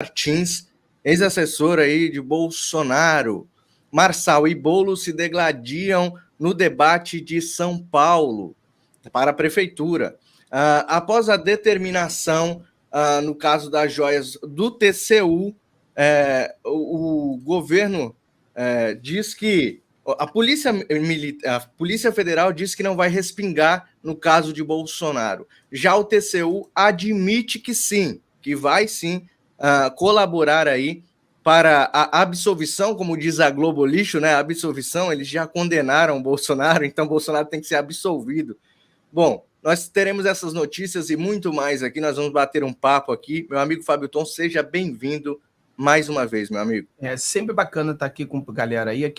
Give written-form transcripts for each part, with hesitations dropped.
Martins, ex-assessor aí de Bolsonaro. Marçal e Boulos se degladiam no debate de São Paulo para a prefeitura. Após a determinação, no caso das joias do TCU, o governo diz que a Polícia Federal diz que não vai respingar no caso de Bolsonaro. Já o TCU admite que sim, que vai sim colaborar aí para a absolvição, como diz a Globo Lixo, né? A absolvição, eles já condenaram o Bolsonaro, então Bolsonaro tem que ser absolvido. Bom, nós teremos essas notícias e muito mais aqui, nós vamos bater um papo aqui. Meu amigo Fábio Tom, seja bem-vindo mais uma vez, meu amigo. É sempre bacana estar aqui com a galera aí,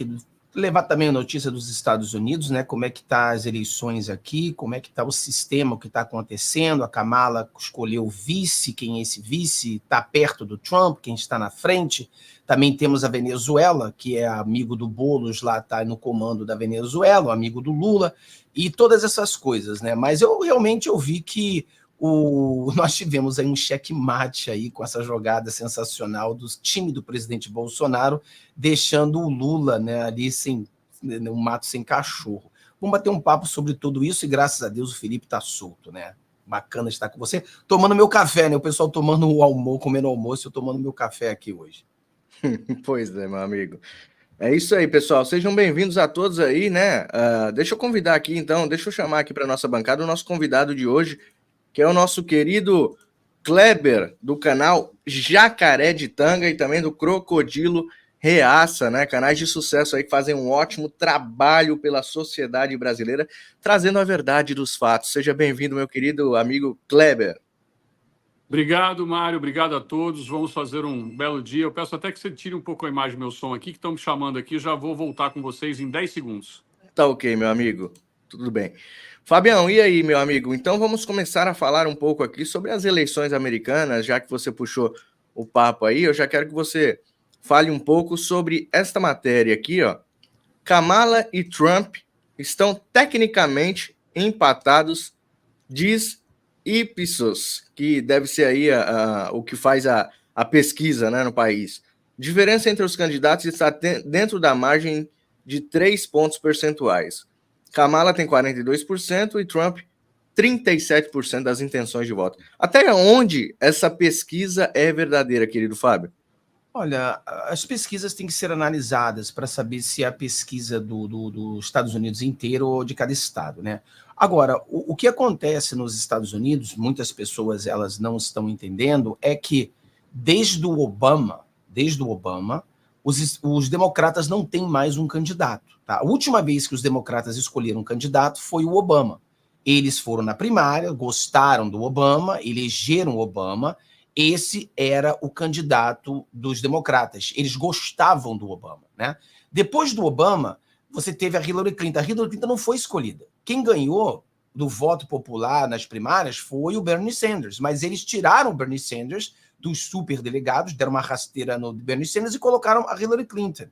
levar também a notícia dos Estados Unidos, né? Como é que tá as eleições aqui, como é que tá o sistema, o que está acontecendo. A Kamala escolheu o vice, quem é esse vice? Está perto do Trump, quem está na frente. Também temos a Venezuela, que é amigo do Boulos, lá está no comando da Venezuela, amigo do Lula, e todas essas coisas, né? Mas eu realmente vi que nós tivemos aí um checkmate aí com essa jogada sensacional do time do presidente Bolsonaro, deixando o Lula, né, ali no mato sem cachorro. Vamos bater um papo sobre tudo isso e graças a Deus o Felipe está solto, né? Bacana estar com você. Tomando meu café, né? O pessoal tomando o almoço, comendo almoço, eu tomando meu café aqui hoje. Pois é, meu amigo. É isso aí, pessoal. Sejam bem-vindos a todos aí, né? Deixa eu convidar aqui, então, deixa eu chamar aqui para nossa bancada o nosso convidado de hoje, que é o nosso querido Kleber, do canal Jacaré de Tanga e também do Crocodilo Reaça, né? Canais de sucesso aí que fazem um ótimo trabalho pela sociedade brasileira, trazendo a verdade dos fatos. Seja bem-vindo, meu querido amigo Kleber. Obrigado, Mário. Obrigado a todos. Vamos fazer um belo dia. Eu peço até que você tire um pouco a imagem do meu som aqui, que estão me chamando aqui. Já vou voltar com vocês em 10 segundos. Tá ok, meu amigo. Tudo bem. Fabião, e aí, meu amigo? Então vamos começar a falar um pouco aqui sobre as eleições americanas, já que você puxou o papo aí, eu já quero que você fale um pouco sobre esta matéria aqui, ó. Kamala e Trump estão tecnicamente empatados, diz Ipsos, que deve ser aí o que faz a pesquisa, né, no país. Diferença entre os candidatos está dentro da margem de 3 pontos percentuais. Kamala tem 42% e Trump 37% das intenções de voto. Até onde essa pesquisa é verdadeira, querido Fábio? Olha, as pesquisas têm que ser analisadas para saber se é a pesquisa dos Estados Unidos inteiro ou de cada estado, né? Agora, o que acontece nos Estados Unidos, muitas pessoas elas não estão entendendo, é que desde o Obama, os democratas não têm mais um candidato. Tá? A última vez que os democratas escolheram um candidato foi o Obama. Eles foram na primária, gostaram do Obama, elegeram o Obama. Esse era o candidato dos democratas. Eles gostavam do Obama, né? Depois do Obama, você teve a Hillary Clinton. A Hillary Clinton não foi escolhida. Quem ganhou do voto popular nas primárias foi o Bernie Sanders, mas eles tiraram o Bernie Sanders dos superdelegados, deram uma rasteira no Bernie Sanders e colocaram a Hillary Clinton.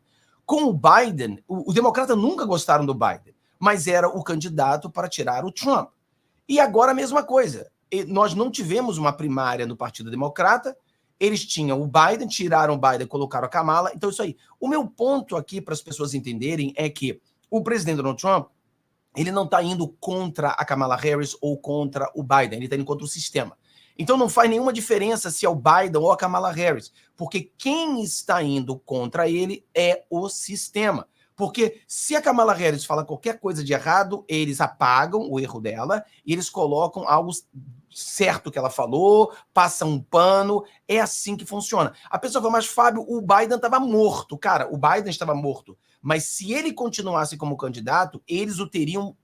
Com o Biden, os democratas nunca gostaram do Biden, mas era o candidato para tirar o Trump. E agora a mesma coisa. Nós não tivemos uma primária no Partido Democrata, eles tinham o Biden, tiraram o Biden, colocaram a Kamala, então isso aí. O meu ponto aqui para as pessoas entenderem é que o presidente Donald Trump, ele não está indo contra a Kamala Harris ou contra o Biden, ele está indo contra o sistema. Então não faz nenhuma diferença se é o Biden ou a Kamala Harris, porque quem está indo contra ele é o sistema. Porque se a Kamala Harris fala qualquer coisa de errado, eles apagam o erro dela e eles colocam algo certo que ela falou, passam um pano, é assim que funciona. A pessoa fala, mas Fábio, o Biden estava morto. Cara, o Biden estava morto, mas se ele continuasse como candidato, eles o teriam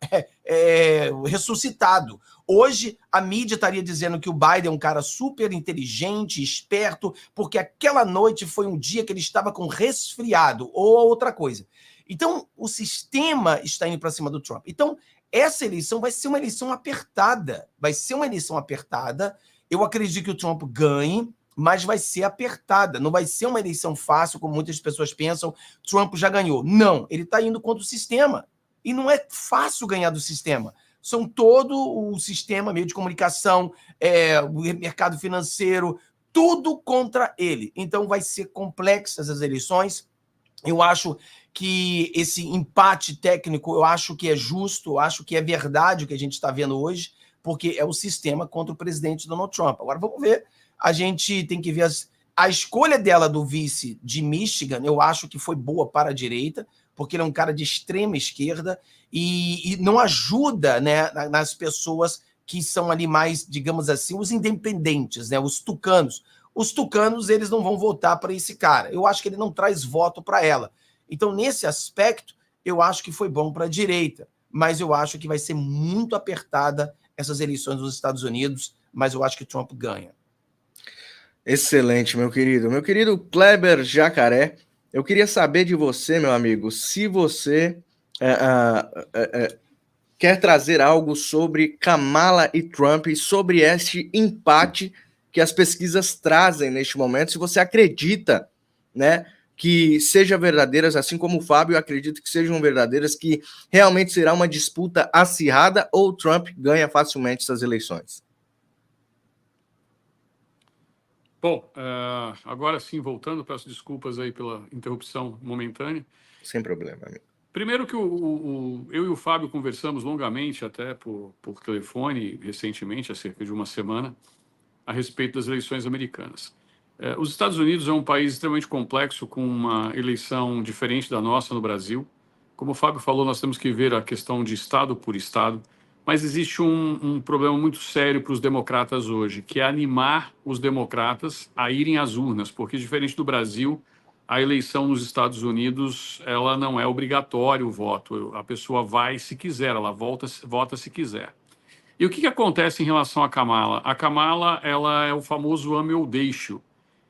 ressuscitado. Hoje, a mídia estaria dizendo que o Biden é um cara super inteligente, esperto, porque aquela noite foi um dia que ele estava com resfriado ou outra coisa. Então, o sistema está indo para cima do Trump. Então, essa eleição vai ser uma eleição apertada. Vai ser uma eleição apertada. Eu acredito que o Trump ganhe, mas vai ser apertada. Não vai ser uma eleição fácil, como muitas pessoas pensam. Trump já ganhou. Não, ele está indo contra o sistema. E não é fácil ganhar do sistema. São todo o sistema, meio de comunicação, o mercado financeiro, tudo contra ele. Então vai ser complexas as eleições. Eu acho que esse empate técnico, eu acho que é justo, eu acho que é verdade o que a gente está vendo hoje, porque é o sistema contra o presidente Donald Trump. Agora vamos ver, a gente tem que ver a escolha dela do vice de Michigan, eu acho que foi boa para a direita, porque ele é um cara de extrema esquerda e não ajuda, né, nas pessoas que são ali mais, digamos assim, os independentes, né, os tucanos. Os tucanos, eles não vão votar para esse cara. Eu acho que ele não traz voto para ela. Então, nesse aspecto, eu acho que foi bom para a direita, mas eu acho que vai ser muito apertada essas eleições nos Estados Unidos, mas eu acho que Trump ganha. Excelente, meu querido. Meu querido Kleber Jacaré, eu queria saber de você, meu amigo, se você quer trazer algo sobre Kamala e Trump e sobre este empate que as pesquisas trazem neste momento, se você acredita, né, que sejam verdadeiras, assim como o Fábio acredita que sejam verdadeiras, que realmente será uma disputa acirrada ou Trump ganha facilmente essas eleições. Bom, agora sim, voltando, peço desculpas aí pela interrupção momentânea. Sem problema, amigo. Primeiro que eu e o Fábio conversamos longamente, até por telefone, recentemente, há cerca de uma semana, a respeito das eleições americanas. Os Estados Unidos é um país extremamente complexo, com uma eleição diferente da nossa no Brasil. Como o Fábio falou, nós temos que ver a questão de estado por estado, mas existe um problema muito sério para os democratas hoje, que é animar os democratas a irem às urnas, porque diferente do Brasil, a eleição nos Estados Unidos, ela não é obrigatório o voto, a pessoa vai se quiser, ela vota se quiser. E o que acontece em relação à Kamala? A Kamala, ela é o famoso ame ou deixe.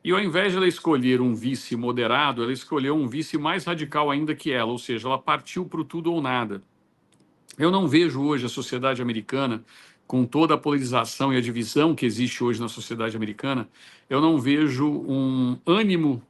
E ao invés de ela escolher um vice moderado, ela escolheu um vice mais radical ainda que ela, ou seja, ela partiu para o tudo ou nada. Eu não vejo hoje a sociedade americana, com toda a polarização e a divisão que existe hoje na sociedade americana, eu não vejo um ânimo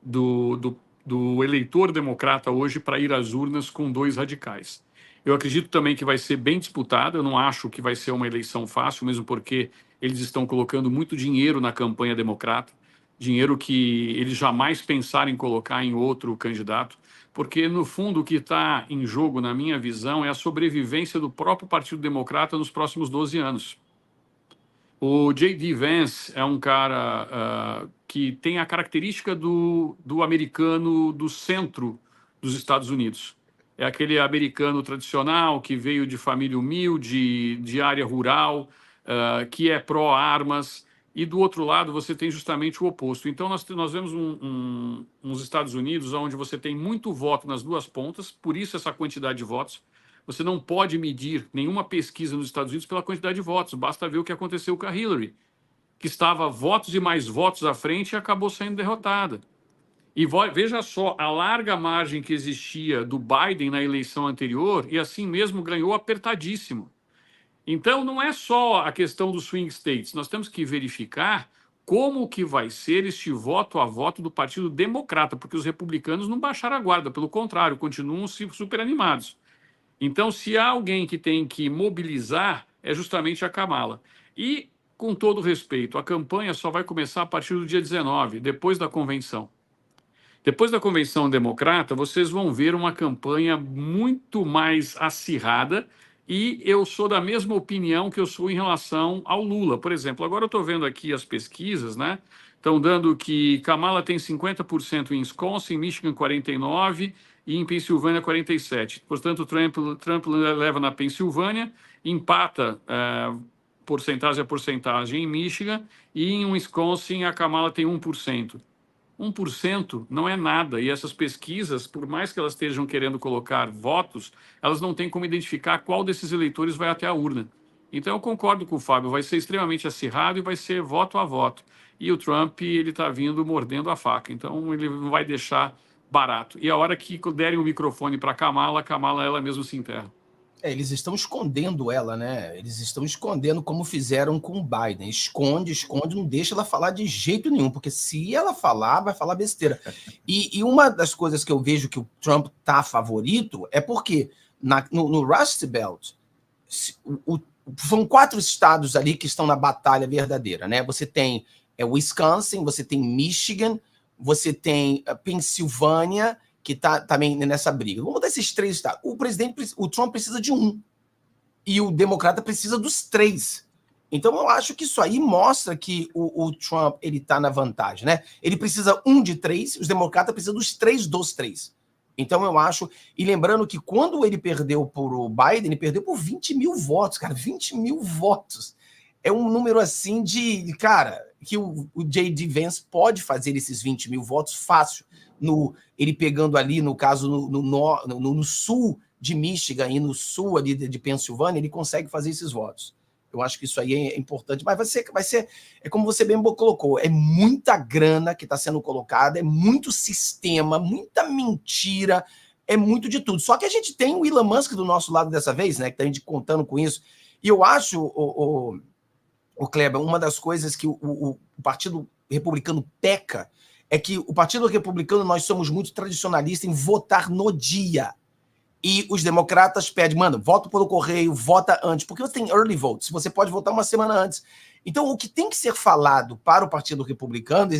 do eleitor democrata hoje para ir às urnas com dois radicais. Eu acredito também que vai ser bem disputado, eu não acho que vai ser uma eleição fácil, mesmo porque eles estão colocando muito dinheiro na campanha democrata, dinheiro que eles jamais pensaram em colocar em outro candidato, porque, no fundo, o que está em jogo, na minha visão, é a sobrevivência do próprio Partido Democrata nos próximos 12 anos. O J.D. Vance é um cara que tem a característica do americano do centro dos Estados Unidos. É aquele americano tradicional que veio de família humilde, de área rural, que é pró-armas. E do outro lado você tem justamente o oposto. Então nós vemos uns Estados Unidos onde você tem muito voto nas duas pontas, por isso essa quantidade de votos. Você não pode medir nenhuma pesquisa nos Estados Unidos pela quantidade de votos. Basta ver o que aconteceu com a Hillary, que estava votos e mais votos à frente e acabou sendo derrotada. E veja só a larga margem que existia do Biden na eleição anterior e assim mesmo ganhou apertadíssimo. Então não é só a questão dos swing states. Nós temos que verificar como que vai ser este voto a voto do Partido Democrata, porque os republicanos não baixaram a guarda, pelo contrário, continuam super animados. Então, se há alguém que tem que mobilizar, é justamente a Kamala. E, com todo respeito, a campanha só vai começar a partir do dia 19, depois da convenção. Depois da convenção democrata, vocês vão ver uma campanha muito mais acirrada e eu sou da mesma opinião que eu sou em relação ao Lula. Por exemplo, agora eu estou vendo aqui as pesquisas, né? Estão dando que Kamala tem 50% em Wisconsin, Michigan 49% e em Pensilvânia 47%. Portanto, Trump leva na Pensilvânia, empata porcentagem a porcentagem em Michigan e em Wisconsin a Kamala tem 1%. 1% não é nada, e essas pesquisas, por mais que elas estejam querendo colocar votos, elas não têm como identificar qual desses eleitores vai até a urna. Então eu concordo com o Fábio, vai ser extremamente acirrado e vai ser voto a voto. E o Trump, ele está vindo mordendo a faca, então ele não vai deixar barato. E a hora que derem o microfone para a Kamala ela mesma se enterra. Eles estão escondendo ela, né? Eles estão escondendo como fizeram com o Biden. Esconde, não deixa ela falar de jeito nenhum, porque se ela falar, vai falar besteira. E uma das coisas que eu vejo que o Trump tá favorito é porque no Rust Belt são 4 estados ali que estão na batalha verdadeira, né? Você tem É Wisconsin, você tem Michigan, você tem Pensilvânia, que está também nessa briga. Vamos botar esses 3 estados. O Trump precisa de um. E o democrata precisa dos 3. Então, eu acho que isso aí mostra que o Trump está na vantagem, né? Ele precisa de 3, os democratas precisam dos 3 dos 3. Então, eu acho... E lembrando que quando ele perdeu por o Biden, ele perdeu por 20 mil votos, cara. 20 mil votos. É um número assim de... Cara, que o J.D. Vance pode fazer esses 20 mil votos fácil. Ele pegando ali, no caso, no sul de Michigan e no sul ali de Pensilvânia, ele consegue fazer esses votos. Eu acho que isso aí é importante, mas vai ser, é como você bem colocou, é muita grana que está sendo colocada, é muito sistema, muita mentira, é muito de tudo. Só que a gente tem o Elon Musk do nosso lado dessa vez, né, que está a gente contando com isso, e eu acho, o Kleber, uma das coisas que o Partido Republicano peca é que o Partido Republicano, nós somos muito tradicionalistas em votar no dia. E os democratas pedem, mano, vota pelo correio, vota antes, porque você tem early votes, você pode votar uma semana antes. Então, o que tem que ser falado para o Partido Republicano,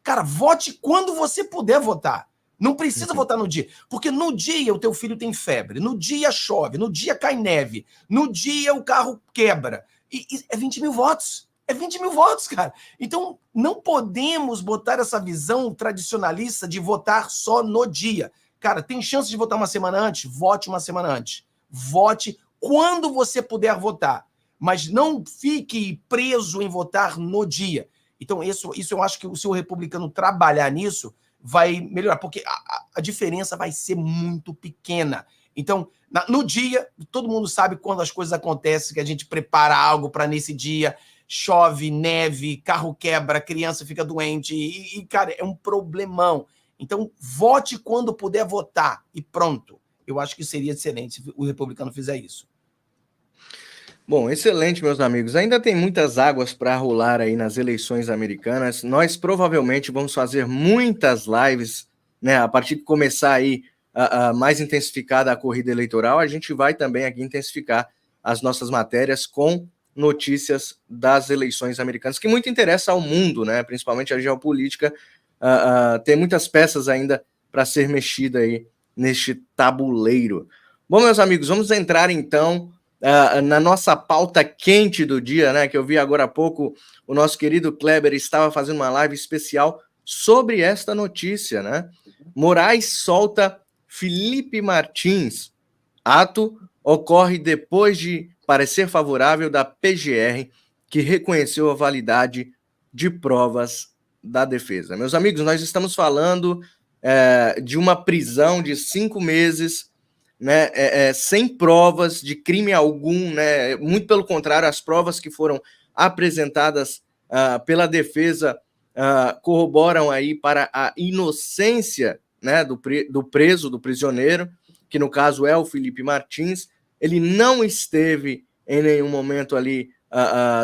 cara, vote quando você puder votar. Não precisa votar no dia, porque no dia o teu filho tem febre, no dia chove, no dia cai neve, no dia o carro quebra. E é 20 mil votos. É 20 mil votos, cara. Então, não podemos botar essa visão tradicionalista de votar só no dia. Cara, tem chance de votar uma semana antes? Vote uma semana antes. Vote quando você puder votar. Mas não fique preso em votar no dia. Então, isso eu acho que se o republicano trabalhar nisso, vai melhorar. Porque a diferença vai ser muito pequena. Então, no dia, todo mundo sabe quando as coisas acontecem, que a gente prepara algo para nesse dia, chove, neve, carro quebra, criança fica doente. E, cara, é um problemão. Então, vote quando puder votar e pronto. Eu acho que seria excelente se o republicano fizer isso. Bom, excelente, meus amigos. Ainda tem muitas águas para rolar aí nas eleições americanas. Nós provavelmente vamos fazer muitas lives, né? A partir de começar aí mais intensificada a corrida eleitoral, a gente vai também aqui intensificar as nossas matérias com notícias das eleições americanas, que muito interessa ao mundo, né? Principalmente a geopolítica. Tem muitas peças ainda para ser mexida aí neste tabuleiro. Bom, meus amigos, vamos entrar então na nossa pauta quente do dia, né? Que eu vi agora há pouco, o nosso querido Kleber estava fazendo uma live especial sobre esta notícia, né? Moraes solta Felipe Martins. Ato ocorre depois de parecer favorável da PGR, que reconheceu a validade de provas da defesa. Meus amigos, nós estamos falando de uma prisão de 5 meses, né, sem provas de crime algum, né, muito pelo contrário, as provas que foram apresentadas pela defesa corroboram aí para a inocência, né, do preso, do prisioneiro, que no caso é o Felipe Martins. Ele não esteve em nenhum momento ali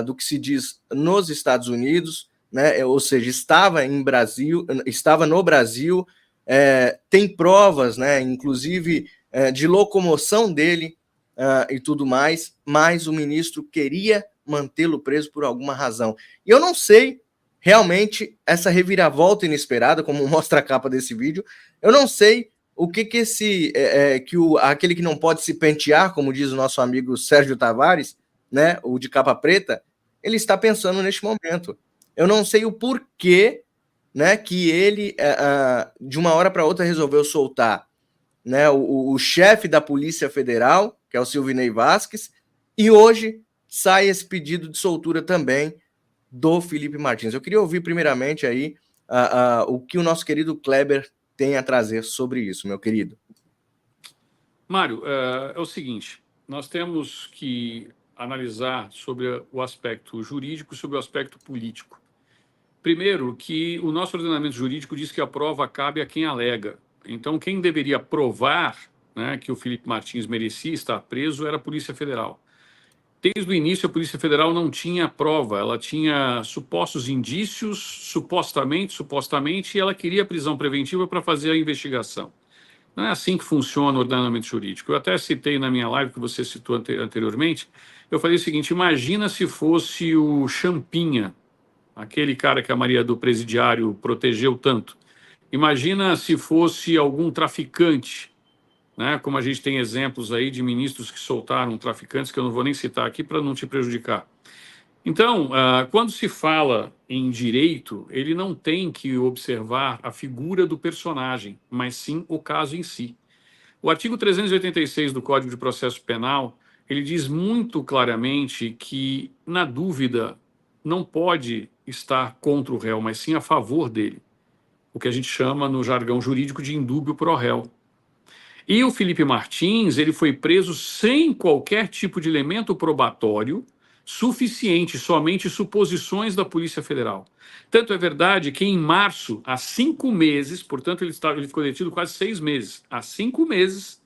do que se diz nos Estados Unidos, né? Ou seja, estava no Brasil, tem provas, né? Inclusive de locomoção dele e tudo mais, mas o ministro queria mantê-lo preso por alguma razão. E eu não sei realmente essa reviravolta inesperada, como mostra a capa desse vídeo, eu não sei o que aquele que não pode se pentear, como diz o nosso amigo Sérgio Tavares, né, o de capa preta, ele está pensando neste momento. Eu não sei o porquê, né, que ele, de uma hora para outra, resolveu soltar, né, o chefe da Polícia Federal, que é o Silvinei Vasquez, e hoje sai esse pedido de soltura também do Felipe Martins. Eu queria ouvir primeiramente aí o que o nosso querido Kleber tem a trazer sobre isso, meu querido. Mário, é o seguinte, nós temos que analisar sobre o aspecto jurídico e sobre o aspecto político. Primeiro, que o nosso ordenamento jurídico diz que a prova cabe a quem alega. Então, quem deveria provar, né, que o Felipe Martins merecia estar preso era a Polícia Federal. Desde o início, a Polícia Federal não tinha prova, ela tinha supostos indícios, supostamente, e ela queria prisão preventiva para fazer a investigação. Não é assim que funciona o ordenamento jurídico. Eu até citei na minha live, que você citou anteriormente, eu falei o seguinte, imagina se fosse o Champinha aquele cara que a Maria do Presidiário protegeu tanto. Imagina se fosse algum traficante, né? Como a gente tem exemplos aí de ministros que soltaram traficantes, que eu não vou nem citar aqui para não te prejudicar. Então, quando se fala em direito, ele não tem que observar a figura do personagem, mas sim o caso em si. O artigo 386 do Código de Processo Penal, ele diz muito claramente que, na dúvida, não pode estar contra o réu, mas sim a favor dele. O que a gente chama, no jargão jurídico, de indúbio pro réu. E o Felipe Martins, ele foi preso sem qualquer tipo de elemento probatório suficiente, somente suposições da Polícia Federal. Tanto é verdade que em março, há 5 meses, portanto ele ficou detido quase 6 meses, há 5 meses,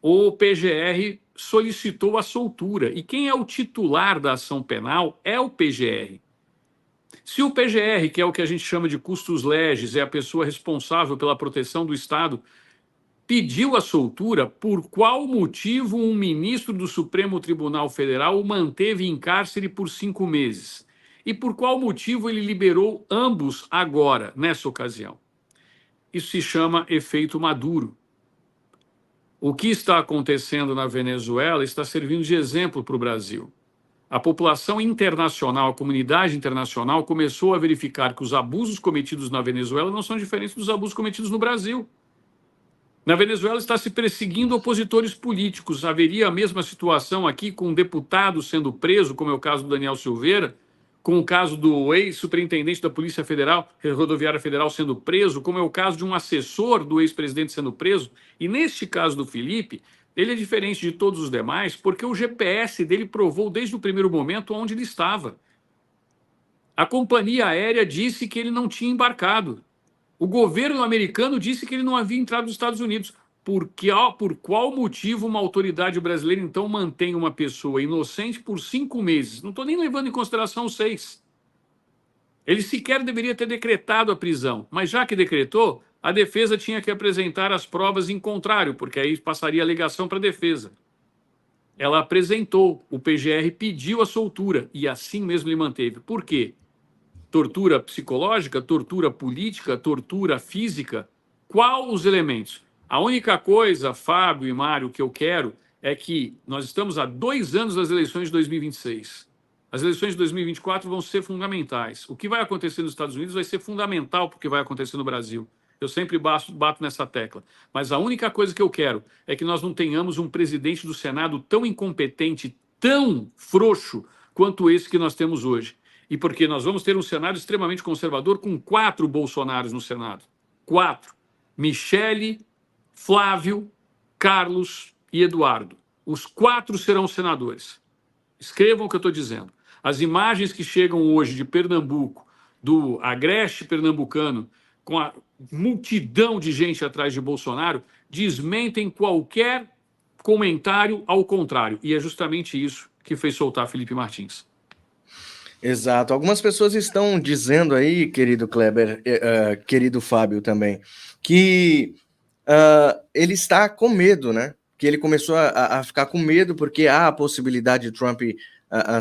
o PGR solicitou a soltura. E quem é o titular da ação penal é o PGR. Se o PGR, que é o que a gente chama de custos legis, é a pessoa responsável pela proteção do Estado, pediu a soltura, por qual motivo um ministro do Supremo Tribunal Federal o manteve em cárcere por 5 meses? E por qual motivo ele liberou ambos agora, nessa ocasião? Isso se chama efeito Maduro. O que está acontecendo na Venezuela está servindo de exemplo para o Brasil. A população internacional, a comunidade internacional começou a verificar que os abusos cometidos na Venezuela não são diferentes dos abusos cometidos no Brasil. Na Venezuela está se perseguindo opositores políticos. Haveria a mesma situação aqui com um deputado sendo preso, como é o caso do Daniel Silveira, com o caso do ex-superintendente da Polícia Federal, Rodoviária Federal, sendo preso, como é o caso de um assessor do ex-presidente sendo preso. E neste caso do Felipe, ele é diferente de todos os demais, porque o GPS dele provou desde o primeiro momento onde ele estava. A companhia aérea disse que ele não tinha embarcado. O governo americano disse que ele não havia entrado nos Estados Unidos. Por qual motivo uma autoridade brasileira, então, mantém uma pessoa inocente por 5 meses? Não estou nem levando em consideração os 6. Ele sequer deveria ter decretado a prisão, mas já que decretou, a defesa tinha que apresentar as provas em contrário, porque aí passaria a alegação para a defesa. Ela apresentou, o PGR pediu a soltura e assim mesmo ele manteve. Por quê? Tortura psicológica, tortura política, tortura física? Qual os elementos? A única coisa, Fábio e Mário, que eu quero é que nós estamos há 2 anos das eleições de 2026. As eleições de 2024 vão ser fundamentais. O que vai acontecer nos Estados Unidos vai ser fundamental para o que vai acontecer no Brasil. Eu sempre bato nessa tecla. Mas a única coisa que eu quero é que nós não tenhamos um presidente do Senado tão incompetente, tão frouxo quanto esse que nós temos hoje. E porque nós vamos ter um Senado extremamente conservador com 4 Bolsonaros no Senado. 4. Michele, Flávio, Carlos e Eduardo. Os 4 serão senadores. Escrevam o que eu estou dizendo. As imagens que chegam hoje de Pernambuco, do agreste pernambucano, com a multidão de gente atrás de Bolsonaro, desmentem qualquer comentário ao contrário. E é justamente isso que fez soltar Felipe Martins. Exato. Algumas pessoas estão dizendo aí, querido Kleber, querido Fábio também, que ele está com medo, né? Que ele começou a ficar com medo porque há a possibilidade de Trump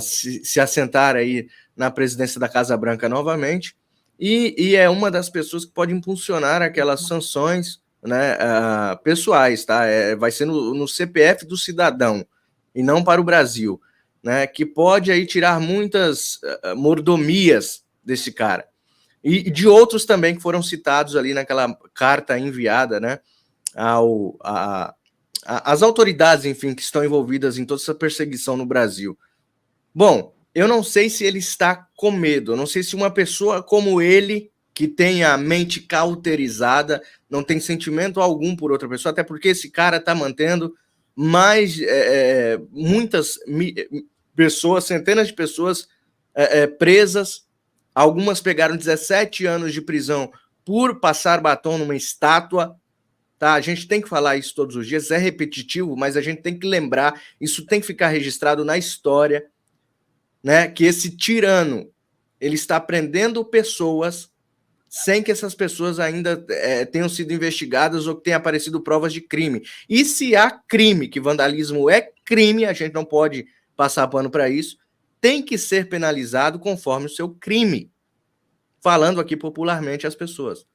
se assentar aí na presidência da Casa Branca novamente, e é uma das pessoas que pode impulsionar aquelas sanções, né, pessoais, tá? Vai ser no CPF do cidadão e não para o Brasil, né? Que pode aí tirar muitas mordomias desse cara. E de outros também que foram citados ali naquela carta enviada, né, às autoridades, enfim, que estão envolvidas em toda essa perseguição no Brasil. Bom, eu não sei se ele está com medo, eu não sei se uma pessoa como ele, que tem a mente cauterizada, não tem sentimento algum por outra pessoa, até porque esse cara está mantendo muitas pessoas, centenas de pessoas presas. Algumas pegaram 17 anos de prisão por passar batom numa estátua. Tá? A gente tem que falar isso todos os dias, é repetitivo, mas a gente tem que lembrar, isso tem que ficar registrado na história, né, que esse tirano, ele está prendendo pessoas sem que essas pessoas ainda tenham sido investigadas ou que tenham aparecido provas de crime. E se há crime, que vandalismo é crime, a gente não pode passar pano para isso, tem que ser penalizado conforme o seu crime. falando aqui popularmente às pessoas.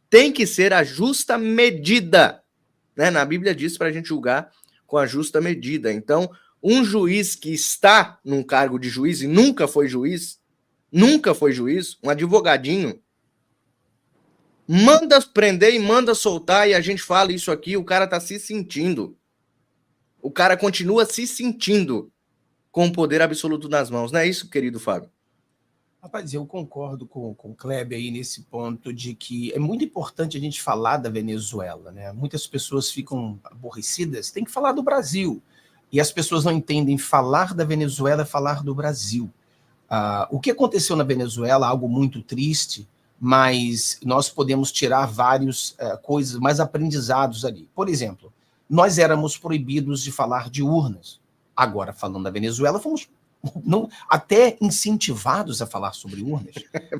Tem que ser a justa medida, né? Na Bíblia diz para a gente julgar com a justa medida. Então, um juiz que está num cargo de juiz e nunca foi juiz, um advogadinho, manda prender e manda soltar, e a gente fala isso aqui, o cara tá se sentindo. O cara continua se sentindo com o poder absoluto nas mãos. Não é isso, querido Fábio? Rapaz, eu concordo com o Kleber aí nesse ponto de que é muito importante a gente falar da Venezuela, né? Muitas pessoas ficam aborrecidas, tem que falar do Brasil. E as pessoas não entendem falar da Venezuela é falar do Brasil. O que aconteceu na Venezuela, algo muito triste, mas nós podemos tirar várias coisas, mais aprendizados ali. Por exemplo, nós éramos proibidos de falar de urnas. Agora, falando da Venezuela, fomos até incentivados a falar sobre urnas.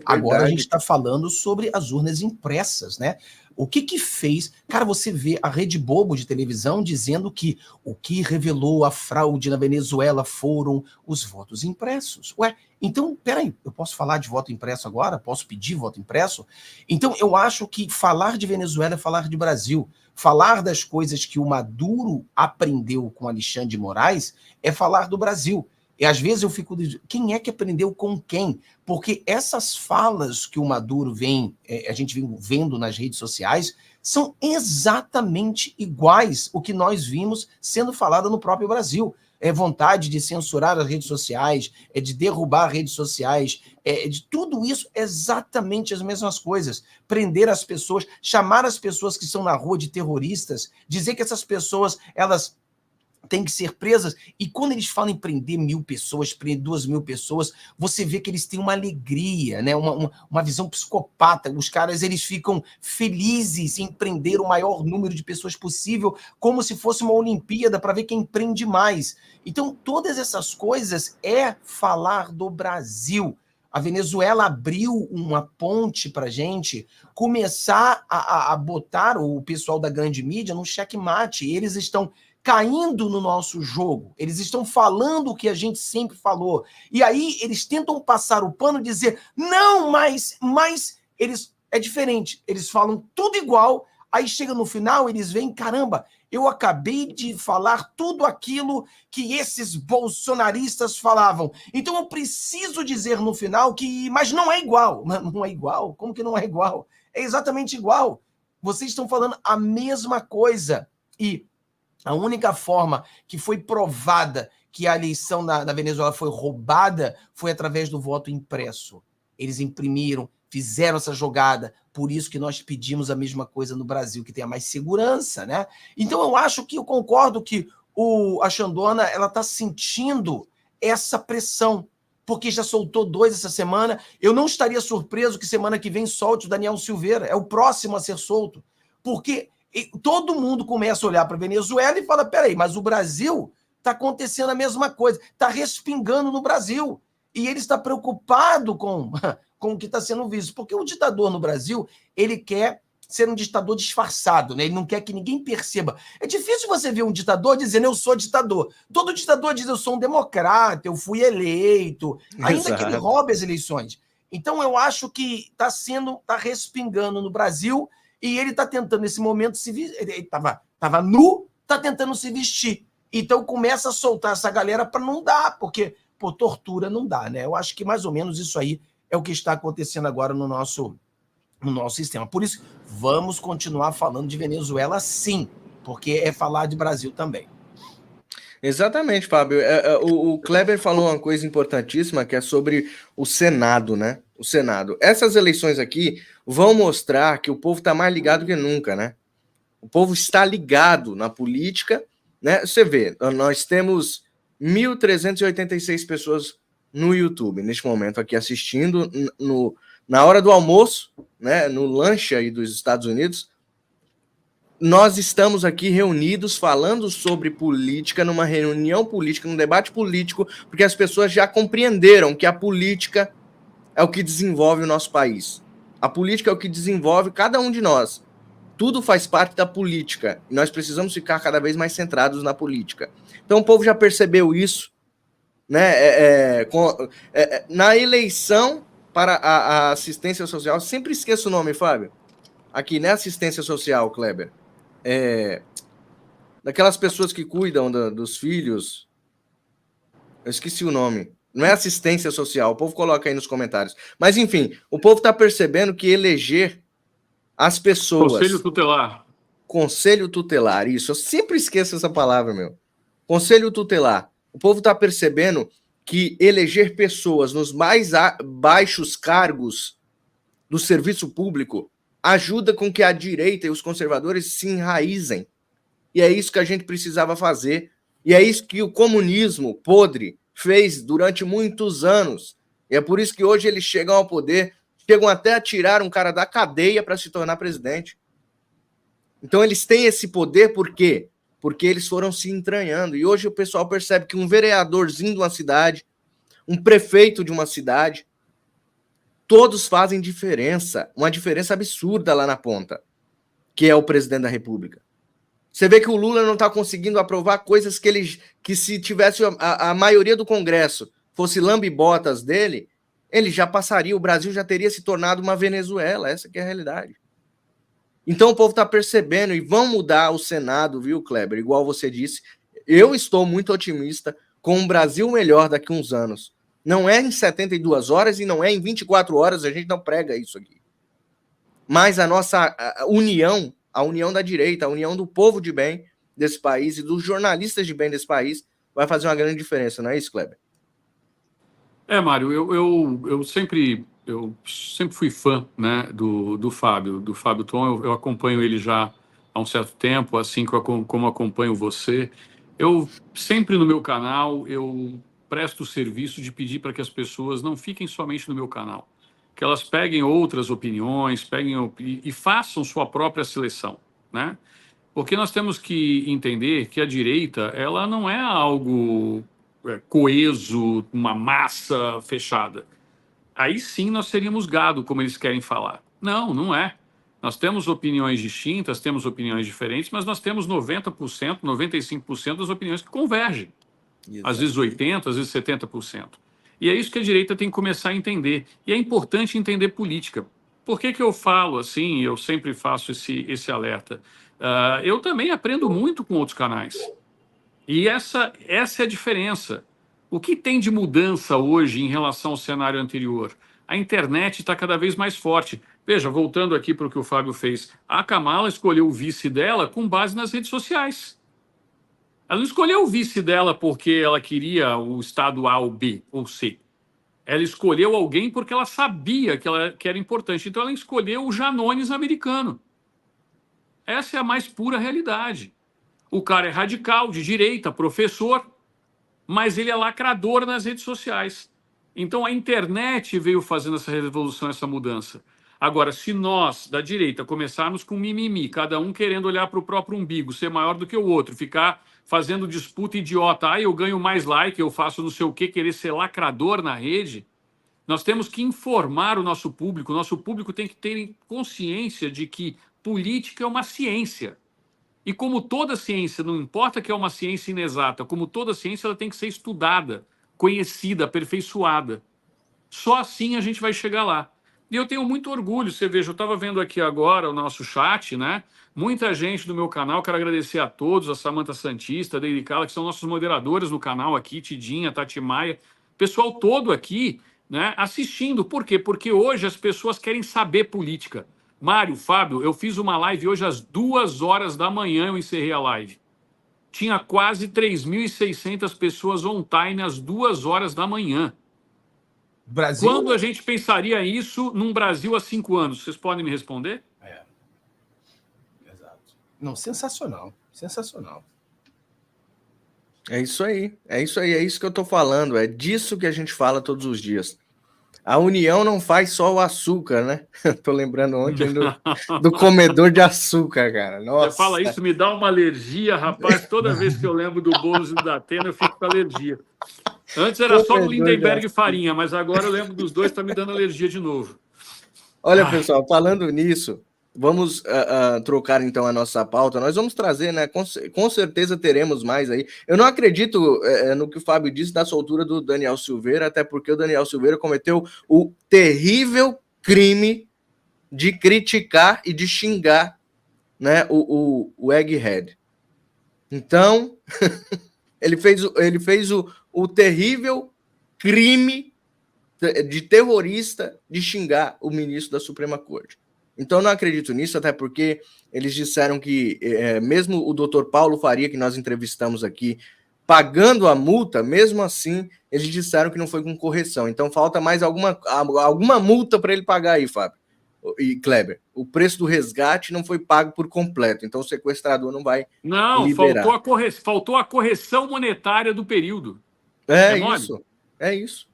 Agora a gente está falando sobre as urnas impressas, né? O que fez... Cara, você vê a Rede Bobo de televisão dizendo que o que revelou a fraude na Venezuela foram os votos impressos. Ué, então, peraí, eu posso falar de voto impresso agora? Posso pedir voto impresso? Então, eu acho que falar de Venezuela é falar de Brasil. Falar das coisas que o Maduro aprendeu com Alexandre de Moraes é falar do Brasil. E às vezes eu fico dizendo, quem é que aprendeu com quem? Porque essas falas que o Maduro a gente vem vendo nas redes sociais, são exatamente iguais o que nós vimos sendo falado no próprio Brasil. É vontade de censurar as redes sociais, é de derrubar redes sociais, é de tudo isso, exatamente as mesmas coisas. Prender as pessoas, chamar as pessoas que estão na rua de terroristas, dizer que essas pessoas, elas têm que ser presas, e quando eles falam em prender 1.000 pessoas, prender 2.000 pessoas, você vê que eles têm uma alegria, né? uma visão psicopata. Os caras, eles ficam felizes em prender o maior número de pessoas possível, como se fosse uma Olimpíada para ver quem prende mais. Então, todas essas coisas é falar do Brasil. A Venezuela abriu uma ponte para a gente começar a botar o pessoal da grande mídia no checkmate. Eles estão caindo no nosso jogo, eles estão falando o que a gente sempre falou, e aí eles tentam passar o pano e dizer, não, mas eles é diferente, eles falam tudo igual, aí chega no final, eles veem, caramba, eu acabei de falar tudo aquilo que esses bolsonaristas falavam, então eu preciso dizer no final que, mas não é igual. Não é igual? Como que não é igual? É exatamente igual, vocês estão falando a mesma coisa, e a única forma que foi provada que a eleição na Venezuela foi roubada foi através do voto impresso. Eles imprimiram, fizeram essa jogada, por isso que nós pedimos a mesma coisa no Brasil, que tenha mais segurança, né? Então eu concordo que a Xandona, ela está sentindo essa pressão, porque já soltou 2 essa semana. Eu não estaria surpreso que semana que vem solte o Daniel Silveira, é o próximo a ser solto, porque todo mundo começa a olhar para a Venezuela e fala, peraí, mas o Brasil está acontecendo a mesma coisa, está respingando no Brasil, e ele está preocupado com o que está sendo visto, porque o ditador no Brasil, ele quer ser um ditador disfarçado, né? Ele não quer que ninguém perceba. É difícil você ver um ditador dizendo, eu sou ditador. Todo ditador diz, eu sou um democrata, eu fui eleito, ainda que ele roube as eleições. Então, eu acho que está respingando no Brasil, e ele está tentando, nesse momento, ele estava nu, está tentando se vestir. Então começa a soltar essa galera para não dar, porque, tortura não dá, né? Eu acho que mais ou menos isso aí é o que está acontecendo agora no nosso sistema. Por isso, vamos continuar falando de Venezuela sim, porque é falar de Brasil também. Exatamente, Fábio. O Kleber falou uma coisa importantíssima, que é sobre o Senado, né? O Senado. Essas eleições aqui vão mostrar que o povo está mais ligado que nunca, né? O povo está ligado na política, né? Você vê, nós temos 1.386 pessoas no YouTube, neste momento aqui assistindo, na hora do almoço, né? No lanche aí dos Estados Unidos. Nós estamos aqui reunidos falando sobre política, numa reunião política, num debate político, porque as pessoas já compreenderam que a política é o que desenvolve o nosso país. A política é o que desenvolve cada um de nós. Tudo faz parte da política. E nós precisamos ficar cada vez mais centrados na política. Então o povo já percebeu isso, né? Na eleição para a assistência social. Sempre esqueço o nome, Fábio. Aqui, não é assistência social, Kleber. Daquelas pessoas que cuidam dos filhos. Eu esqueci o nome. Não é assistência social. O povo coloca aí nos comentários. Mas, enfim, o povo está percebendo que eleger as pessoas... Conselho tutelar. Conselho tutelar, isso. Eu sempre esqueço essa palavra, meu. Conselho tutelar. O povo está percebendo que eleger pessoas nos mais baixos cargos do serviço público ajuda com que a direita e os conservadores se enraizem. E é isso que a gente precisava fazer. E é isso que o comunismo podre fez durante muitos anos. E é por isso que hoje eles chegam ao poder, chegam até a tirar um cara da cadeia para se tornar presidente. Então eles têm esse poder por quê? Porque eles foram se entranhando. E hoje o pessoal percebe que um vereadorzinho de uma cidade, um prefeito de uma cidade, todos fazem diferença, uma diferença absurda lá na ponta, que é o presidente da República. Você vê que o Lula não está conseguindo aprovar coisas que se tivesse a maioria do Congresso fosse lambe-botas dele, ele já passaria, o Brasil já teria se tornado uma Venezuela, essa que é a realidade. Então o povo está percebendo e vão mudar o Senado, viu, Kleber? Igual você disse, eu estou muito otimista com um Brasil melhor daqui a uns anos. Não é em 72 horas e não é em 24 horas, a gente não prega isso aqui. Mas a nossa união, a união da direita, a união do povo de bem desse país e dos jornalistas de bem desse país vai fazer uma grande diferença, não é isso, Kleber? Mário, eu sempre fui fã, né, do Fábio Thon. Eu acompanho ele já há um certo tempo, assim como acompanho você. Eu sempre no meu canal, eu presto o serviço de pedir para que as pessoas não fiquem somente no meu canal, que elas peguem outras opiniões, e façam sua própria seleção, né? Porque nós temos que entender que a direita, ela não é algo coeso, uma massa fechada. Aí sim nós seríamos gado, como eles querem falar. Não, não é. Nós temos opiniões distintas, temos opiniões diferentes, mas nós temos 90%, 95% das opiniões que convergem. Exato. Às vezes 80%, às vezes 70%. E é isso que a direita tem que começar a entender. E é importante entender política. Por que eu falo assim, eu sempre faço esse alerta? Eu também aprendo muito com outros canais. E essa é a diferença. O que tem de mudança hoje em relação ao cenário anterior? A internet está cada vez mais forte. Veja, voltando aqui para o que o Fábio fez, a Kamala escolheu o vice dela com base nas redes sociais. Ela não escolheu o vice dela porque ela queria o estado A ou B ou C. Ela escolheu alguém porque ela sabia que era importante. Então ela escolheu o Janones americano. Essa é a mais pura realidade. O cara é radical, de direita, professor, mas ele é lacrador nas redes sociais. Então a internet veio fazendo essa revolução, essa mudança. Agora, se nós, da direita, começarmos com mimimi, cada um querendo olhar para o próprio umbigo, ser maior do que o outro, ficar fazendo disputa idiota, eu ganho mais like, eu faço não sei o quê, querer ser lacrador na rede, nós temos que informar o nosso público tem que ter consciência de que política é uma ciência. E como toda ciência, não importa que é uma ciência inexata, como toda ciência, ela tem que ser estudada, conhecida, aperfeiçoada. Só assim a gente vai chegar lá. E eu tenho muito orgulho, você veja, eu estava vendo aqui agora o nosso chat, né? Muita gente do meu canal, quero agradecer a todos, a Samantha Santista, a Deide Cala, que são nossos moderadores no canal aqui, Tidinha, Tati Maia, pessoal todo aqui, né, assistindo. Por quê? Porque hoje as pessoas querem saber política. Mário, Fábio, eu fiz uma live hoje às 2 horas da manhã, eu encerrei a live. Tinha quase 3.600 pessoas on-time às 2 horas da manhã. Brasil? Quando a gente pensaria isso num Brasil há 5 anos? Vocês podem me responder? Exato. Não, sensacional. Sensacional. É isso aí, é isso que eu tô falando, é disso que a gente fala todos os dias. A união não faz só o açúcar, né? Tô lembrando ontem do comedor de açúcar, cara. Nossa. Você fala isso, me dá uma alergia, rapaz. Toda vez que eu lembro do Boulos e do Datena, eu fico com alergia. Antes era só no Lindenberg e farinha, mas agora eu lembro dos dois, tá me dando alergia de novo. Olha, pessoal, falando nisso, Vamos trocar então a nossa pauta. Nós vamos trazer, né? Com certeza teremos mais aí. Eu não acredito no que o Fábio disse da soltura do Daniel Silveira, até porque o Daniel Silveira cometeu o terrível crime de criticar e de xingar, né, o Egghead. Então, ele fez o terrível crime de terrorista de xingar o ministro da Suprema Corte. Então, eu não acredito nisso, até porque eles disseram que, mesmo o doutor Paulo Faria, que nós entrevistamos aqui, pagando a multa, mesmo assim, eles disseram que não foi com correção. Então, falta mais alguma multa para ele pagar aí, Fábio e Kleber. O preço do resgate não foi pago por completo, então o sequestrador não vai liberar. Faltou a correção monetária do período. É isso.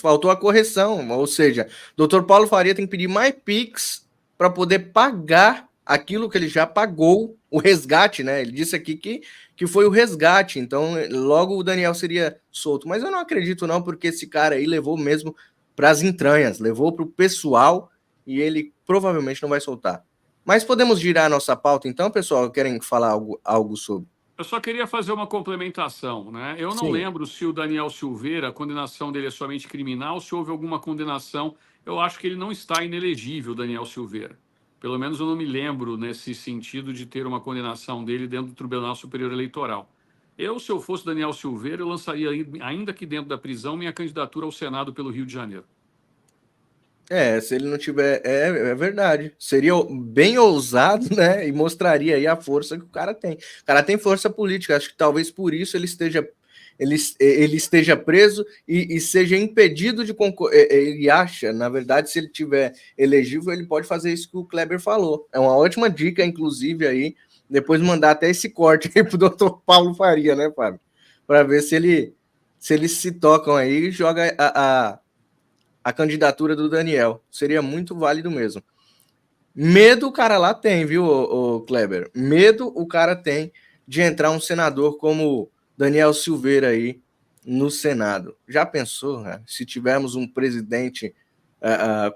Faltou a correção, ou seja, o doutor Paulo Faria tem que pedir mais Pix para poder pagar aquilo que ele já pagou, o resgate, né? Ele disse aqui que foi o resgate, então logo o Daniel seria solto. Mas eu não acredito não, porque esse cara aí levou mesmo para as entranhas, levou para o pessoal e ele provavelmente não vai soltar. Mas podemos girar a nossa pauta então, pessoal? Querem falar algo sobre? Eu só queria fazer uma complementação, né? Eu não lembro se o Daniel Silveira, a condenação dele é somente criminal, se houve alguma condenação. Eu acho que ele não está inelegível, Daniel Silveira. Pelo menos eu não me lembro nesse sentido de ter uma condenação dele dentro do Tribunal Superior Eleitoral. Se eu fosse Daniel Silveira, eu lançaria, ainda que dentro da prisão, minha candidatura ao Senado pelo Rio de Janeiro. Se ele não tiver... É verdade. Seria bem ousado, né? E mostraria aí a força que o cara tem. O cara tem força política. Acho que talvez por isso ele esteja preso e seja impedido de concorrer. Ele acha, na verdade, se ele tiver elegível, ele pode fazer isso que o Kleber falou. É uma ótima dica, inclusive, aí. Depois mandar até esse corte aí pro doutor Paulo Faria, né, Fábio? Para ver se eles se tocam aí e joga a candidatura do Daniel. Seria muito válido mesmo. Medo o cara lá tem, viu, o Kleber? Medo o cara tem de entrar um senador como Daniel Silveira aí no Senado. Já pensou, né? Se tivermos um presidente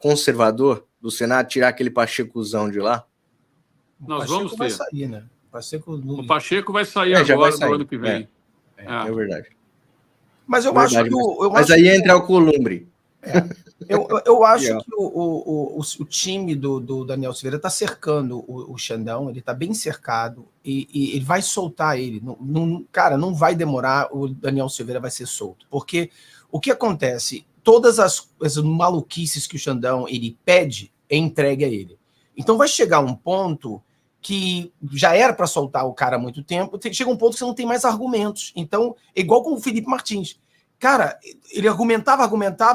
conservador do Senado, tirar aquele Pachecozão de lá? Nós vamos ter. Vai sair, né? O Pacheco vai sair agora, no ano que vem. É verdade. Mas eu acho que... Mas aí entra o Columbre. Eu acho que o time do Daniel Silveira está cercando o Xandão, ele está bem cercado e ele vai soltar ele. Cara, não vai demorar, o Daniel Silveira vai ser solto. Porque o que acontece? Todas as maluquices que o Xandão ele pede é entregue a ele. Então vai chegar um ponto que já era para soltar o cara há muito tempo, chega um ponto que você não tem mais argumentos. Então, é igual com o Felipe Martins. Cara, ele argumentava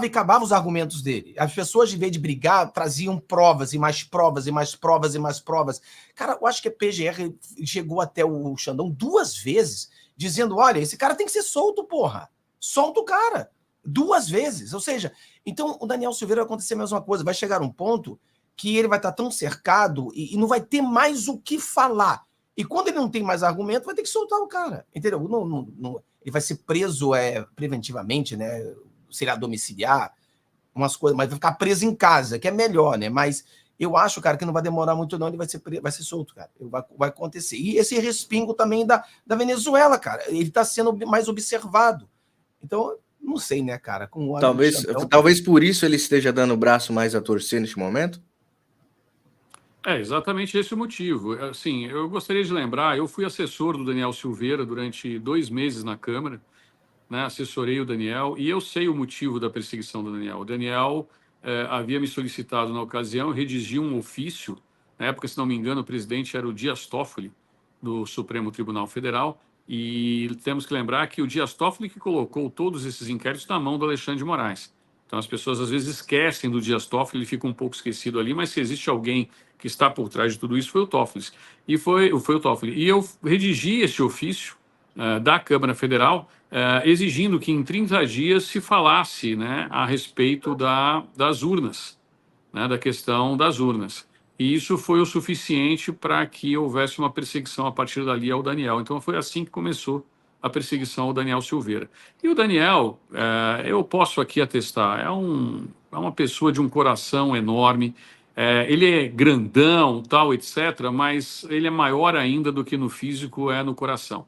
e acabava os argumentos dele. As pessoas, em vez de brigar, traziam provas e mais provas e mais provas e mais provas. Cara, eu acho que a PGR chegou até o Xandão 2 vezes, dizendo, olha, esse cara tem que ser solto, porra. Solta o cara. 2 vezes. Ou seja, então o Daniel Silveira vai acontecer a mesma coisa. Vai chegar um ponto que ele vai estar tão cercado e não vai ter mais o que falar. E quando ele não tem mais argumento, vai ter que soltar o cara. Entendeu? Ele vai ser preso preventivamente, né? Será domiciliar, umas coisas, mas vai ficar preso em casa, que é melhor, né? Mas eu acho, cara, que não vai demorar muito, não. Ele vai ser solto, cara. Vai acontecer. E esse respingo também da Venezuela, cara. Ele está sendo mais observado. Então, não sei, né, cara? Talvez por isso ele esteja dando o braço mais a torcer neste momento. É exatamente esse o motivo. Assim, eu gostaria de lembrar, eu fui assessor do Daniel Silveira durante 2 meses na Câmara, né? Assessorei o Daniel e eu sei o motivo da perseguição do Daniel. O Daniel havia me solicitado na ocasião redigir um ofício, na época, se não me engano, o presidente era o Dias Toffoli, do Supremo Tribunal Federal, e temos que lembrar que o Dias Toffoli que colocou todos esses inquéritos na mão do Alexandre de Moraes. Então as pessoas às vezes esquecem do Dias Toffoli, ele fica um pouco esquecido ali, mas se existe alguém que está por trás de tudo isso, foi o Toffoli. Foi o Toffoli. E eu redigi esse ofício da Câmara Federal, exigindo que em 30 dias se falasse, né, a respeito das urnas, né, da questão das urnas. E isso foi o suficiente para que houvesse uma perseguição a partir dali ao Daniel. Então foi assim que começou a perseguição ao Daniel Silveira. E o Daniel, eu posso aqui atestar, é uma pessoa de um coração enorme. Ele é grandão, tal, etc., mas ele é maior ainda do que no físico é no coração.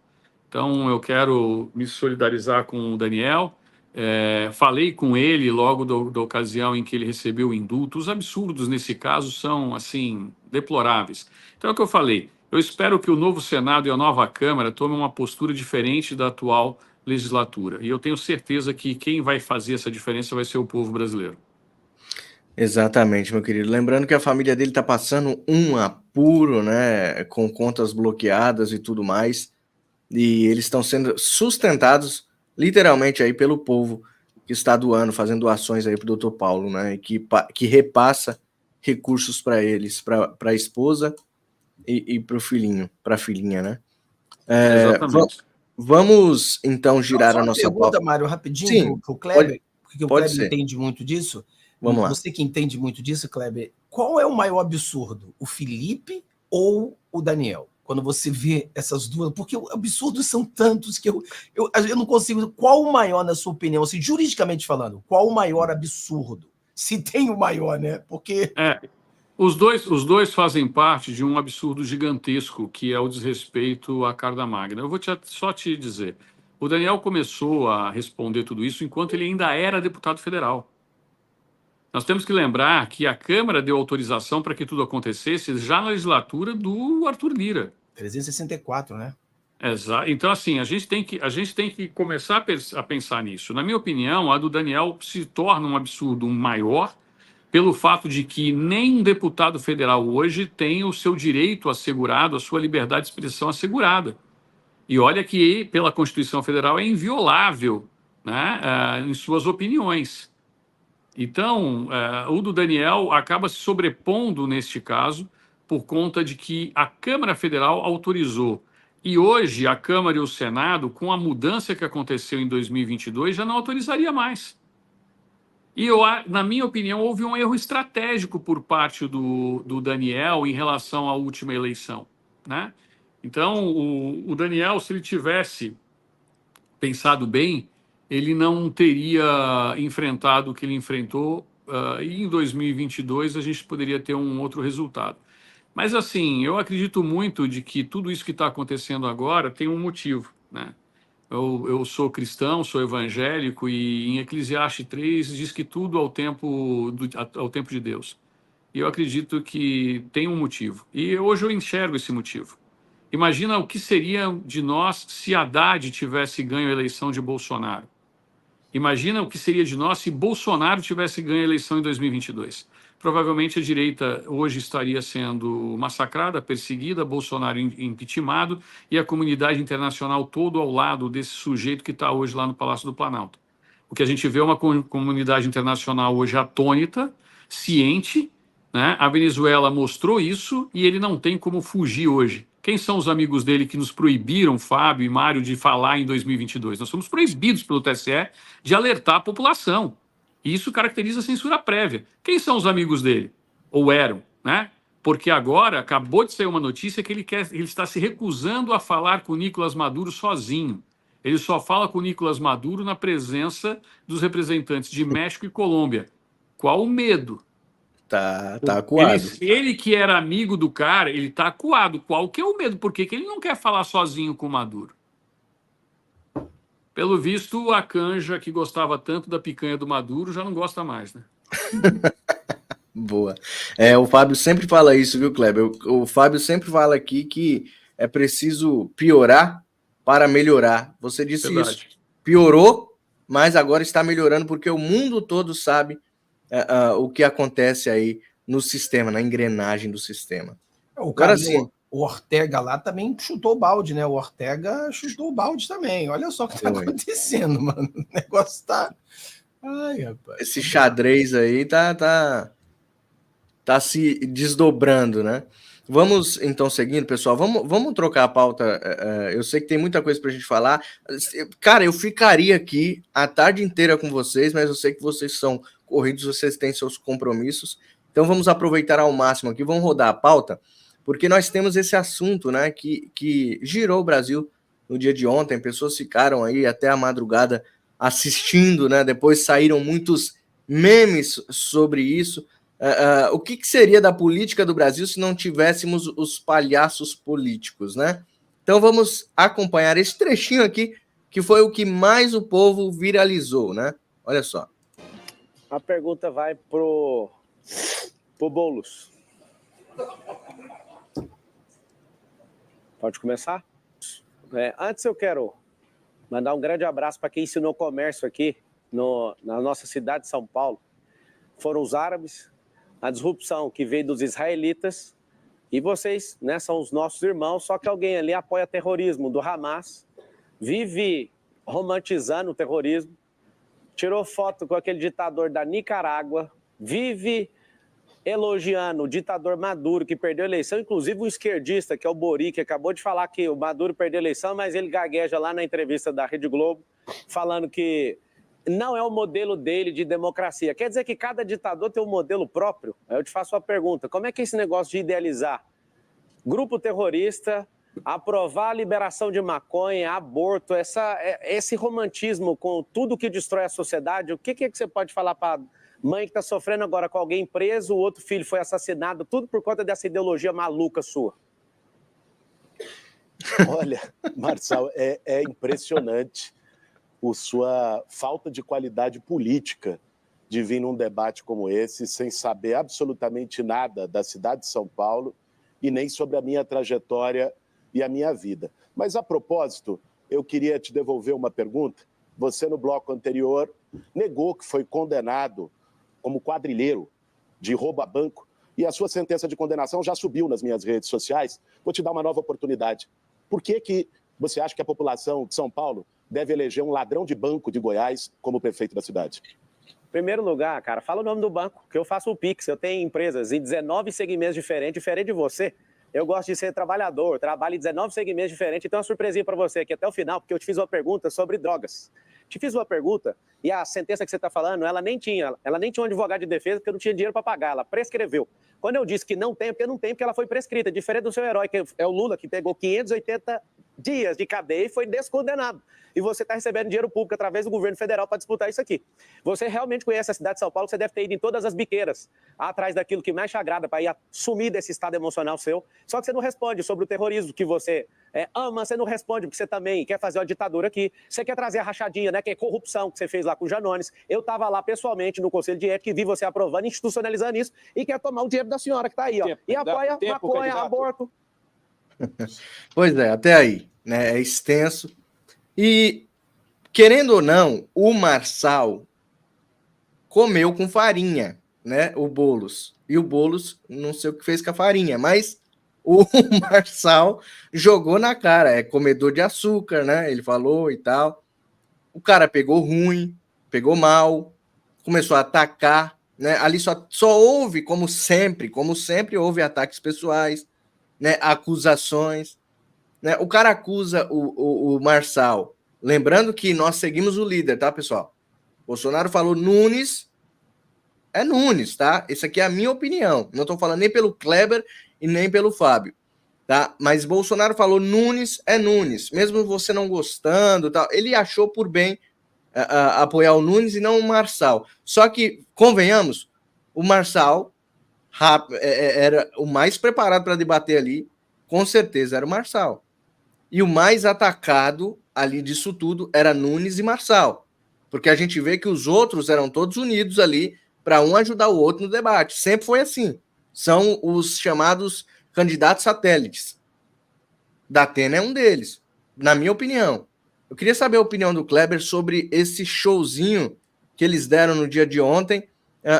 Então, eu quero me solidarizar com o Daniel. Falei com ele logo da ocasião em que ele recebeu o indulto. Os absurdos nesse caso são, assim, deploráveis. Então, é o que eu falei. Eu espero que o novo Senado e a nova Câmara tomem uma postura diferente da atual legislatura. E eu tenho certeza que quem vai fazer essa diferença vai ser o povo brasileiro. Exatamente, meu querido. Lembrando que a família dele está passando um apuro, né, com contas bloqueadas e tudo mais, e eles estão sendo sustentados literalmente aí pelo povo que está doando, fazendo doações aí para o Dr. Paulo, né, que repassa recursos para eles, para a esposa e para o filhinho, para a filhinha, né? Exatamente. Vamos então girar Só a uma nossa pergunta, pauta. Mário, rapidinho, Sim, para o pode, Kleber, porque o pode Kleber ser. entende muito disso. Vamos lá. Você que entende muito disso, Kleber, qual é o maior absurdo? O Felipe ou o Daniel? Quando você vê essas duas, porque absurdos são tantos que eu não consigo. Qual o maior, na sua opinião, assim, juridicamente falando, qual o maior absurdo? Se tem o maior, né? Porque. Os dois fazem parte de um absurdo gigantesco, que é o desrespeito à Carta Magna. Eu vou só te dizer. O Daniel começou a responder tudo isso enquanto ele ainda era deputado federal. Nós temos que lembrar que a Câmara deu autorização para que tudo acontecesse já na legislatura do Arthur Lira. 364, né? Exato. Então, assim, a gente tem que começar a pensar nisso. Na minha opinião, a do Daniel se torna um absurdo maior pelo fato de que nem um deputado federal hoje tem o seu direito assegurado, a sua liberdade de expressão assegurada. E olha que, pela Constituição Federal, é inviolável, né, em suas opiniões. Então, o do Daniel acaba se sobrepondo neste caso por conta de que a Câmara Federal autorizou. E hoje a Câmara e o Senado, com a mudança que aconteceu em 2022, já não autorizaria mais. E na minha opinião, houve um erro estratégico por parte do Daniel em relação à última eleição, né? Então, o Daniel, se ele tivesse pensado bem, ele não teria enfrentado o que ele enfrentou, e em 2022 a gente poderia ter um outro resultado. Mas, assim, eu acredito muito de que tudo isso que está acontecendo agora tem um motivo, né? Eu sou cristão, sou evangélico, e em Eclesiastes 3 diz que tudo ao tempo de Deus. E eu acredito que tem um motivo. E hoje eu enxergo esse motivo. Imagina o que seria de nós se Haddad tivesse ganho a eleição de Bolsonaro. Imagina o que seria de nós se Bolsonaro tivesse ganho a eleição em 2022. Provavelmente a direita hoje estaria sendo massacrada, perseguida, Bolsonaro impeachmentado e a comunidade internacional todo ao lado desse sujeito que está hoje lá no Palácio do Planalto. O que a gente vê é uma comunidade internacional hoje atônita, ciente, né? A Venezuela mostrou isso e ele não tem como fugir hoje. Quem são os amigos dele que nos proibiram, Fábio e Mário, de falar em 2022? Nós fomos proibidos pelo TSE de alertar a população. E isso caracteriza a censura prévia. Quem são os amigos dele? Ou eram, né? Porque agora acabou de sair uma notícia que ele está se recusando a falar com o Nicolás Maduro sozinho. Ele só fala com o Nicolás Maduro na presença dos representantes de México e Colômbia. Qual o medo? Tá acuado. Ele que era amigo do cara, ele tá acuado. Qual que é o medo? Por que ele não quer falar sozinho com o Maduro? Pelo visto, a canja que gostava tanto da picanha do Maduro já não gosta mais, né? Boa. O Fábio sempre fala isso, viu, Kleber? O Fábio sempre fala aqui que é preciso piorar para melhorar. Você disse Verdade. isso. Piorou, mas agora está melhorando porque o mundo todo sabe o que acontece aí no sistema, na engrenagem do sistema. Agora sim. O Ortega lá também chutou o balde, né? O Ortega chutou o balde também. Olha só o que tá acontecendo, mano. O negócio tá... Ai, rapaz. Esse xadrez aí tá se desdobrando, né? Vamos, então, seguindo, pessoal, vamos trocar a pauta. Eu sei que tem muita coisa pra gente falar. Cara, eu ficaria aqui a tarde inteira com vocês, mas eu sei que vocês são corridos, vocês têm seus compromissos. Então vamos aproveitar ao máximo aqui, vamos rodar a pauta, porque nós temos esse assunto, né, que girou o Brasil no dia de ontem. Pessoas ficaram aí até a madrugada assistindo, né? Depois saíram muitos memes sobre isso. O que seria da política do Brasil se não tivéssemos os palhaços políticos, né? Então vamos acompanhar esse trechinho aqui, que foi o que mais o povo viralizou, né? Olha só. A pergunta vai pro Boulos. Pode começar? Antes eu quero mandar um grande abraço para quem ensinou comércio aqui na nossa cidade de São Paulo. Foram os árabes, a disrupção que veio dos israelitas, e vocês, né, são os nossos irmãos, só que alguém ali apoia terrorismo do Hamas, vive romantizando o terrorismo, tirou foto com aquele ditador da Nicarágua, vive elogiando o ditador Maduro, que perdeu a eleição, inclusive o esquerdista, que é o Boric, que acabou de falar que o Maduro perdeu a eleição, mas ele gagueja lá na entrevista da Rede Globo, falando que não é o modelo dele de democracia. Quer dizer que cada ditador tem um modelo próprio? Aí eu te faço uma pergunta, como é que é esse negócio de idealizar grupo terrorista, aprovar a liberação de maconha, aborto, esse romantismo com tudo que destrói a sociedade, o que você pode falar para mãe que está sofrendo agora com alguém preso, o outro filho foi assassinado, tudo por conta dessa ideologia maluca sua? Olha, Marçal, é impressionante a sua falta de qualidade política de vir num debate como esse sem saber absolutamente nada da cidade de São Paulo e nem sobre a minha trajetória e a minha vida. Mas, a propósito, eu queria te devolver uma pergunta. Você, no bloco anterior, negou que foi condenado como quadrilheiro de roubo a banco, e a sua sentença de condenação já subiu nas minhas redes sociais. Vou te dar uma nova oportunidade. Por que você acha que a população de São Paulo deve eleger um ladrão de banco de Goiás como prefeito da cidade? Em primeiro lugar, cara, fala o nome do banco, que eu faço o Pix. Eu tenho empresas em 19 segmentos diferente de você. Eu gosto de ser trabalhador, trabalho em 19 segmentos diferentes. Então, uma surpresinha para você aqui até o final, porque eu te fiz uma pergunta sobre drogas. Te fiz uma pergunta e a sentença que você está falando, ela nem tinha um advogado de defesa porque eu não tinha dinheiro para pagar, ela prescreveu. Quando eu disse que não tem, porque não tem, porque ela foi prescrita, diferente do seu herói, que é o Lula, que pegou 580 dias de cadeia e foi descondenado. E você está recebendo dinheiro público através do governo federal para disputar isso aqui. Você realmente conhece a cidade de São Paulo, você deve ter ido em todas as biqueiras, atrás daquilo que mais te agrada, para ir sumir desse estado emocional seu. Só que você não responde sobre o terrorismo que você ama, você não responde porque você também quer fazer uma ditadura aqui. Você quer trazer a rachadinha, né, que é corrupção que você fez lá com o Janones. Eu estava lá pessoalmente no Conselho de Ética e vi você aprovando, institucionalizando isso e quer tomar o dinheiro da senhora que está aí, ó. E apoia maconha, aborto. Pois é, até aí, né? É extenso. E, querendo ou não, o Marçal comeu com farinha, né? O Boulos. E o Boulos, não sei o que fez com a farinha, mas o Marçal jogou na cara. É comedor de açúcar, né? Ele falou e tal. O cara pegou ruim, pegou mal, começou a atacar, né? Ali só houve, como sempre houve ataques pessoais, né? Acusações. Né? O cara acusa o Marçal. Lembrando que nós seguimos o líder, tá, pessoal? Bolsonaro falou Nunes, é Nunes, tá? Essa aqui é a minha opinião. Não estou falando nem pelo Kleber e nem pelo Fábio, tá? Mas Bolsonaro falou Nunes, é Nunes. Mesmo você não gostando, tal, ele achou por bem apoiar o Nunes e não o Marçal. Só que, convenhamos, o Marçal era o mais preparado para debater ali, com certeza era o Marçal. E o mais atacado ali disso tudo era Nunes e Marçal. Porque a gente vê que os outros eram todos unidos ali para um ajudar o outro no debate. Sempre foi assim. São os chamados candidatos satélites. Datena é um deles, na minha opinião. Eu queria saber a opinião do Kleber sobre esse showzinho que eles deram no dia de ontem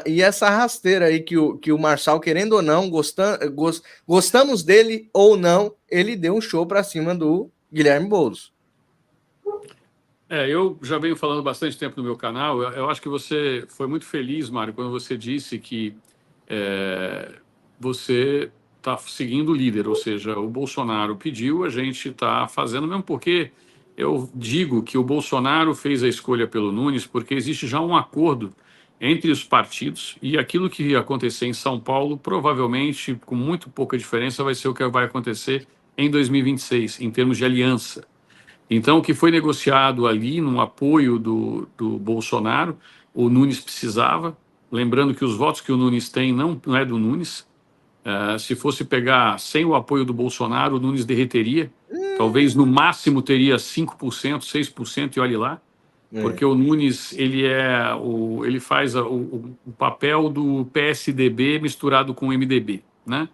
e essa rasteira aí que o Marçal, querendo ou não, gostamos dele ou não, ele deu um show para cima do Guilherme Boulos. Eu já venho falando bastante tempo no meu canal. Eu acho que você foi muito feliz, Mário, quando você disse que você está seguindo o líder, ou seja, o Bolsonaro pediu, a gente está fazendo, mesmo porque eu digo que o Bolsonaro fez a escolha pelo Nunes porque existe já um acordo entre os partidos e aquilo que ia acontecer em São Paulo, provavelmente, com muito pouca diferença, vai ser o que vai acontecer em 2026, em termos de aliança. Então, o que foi negociado ali no apoio do Bolsonaro, o Nunes precisava, lembrando que os votos que o Nunes tem não é do Nunes. Se fosse pegar sem o apoio do Bolsonaro, o Nunes derreteria. Talvez no máximo teria 5%, 6%, e olhe lá. Porque o Nunes ele faz o papel do PSDB misturado com o MDB, né?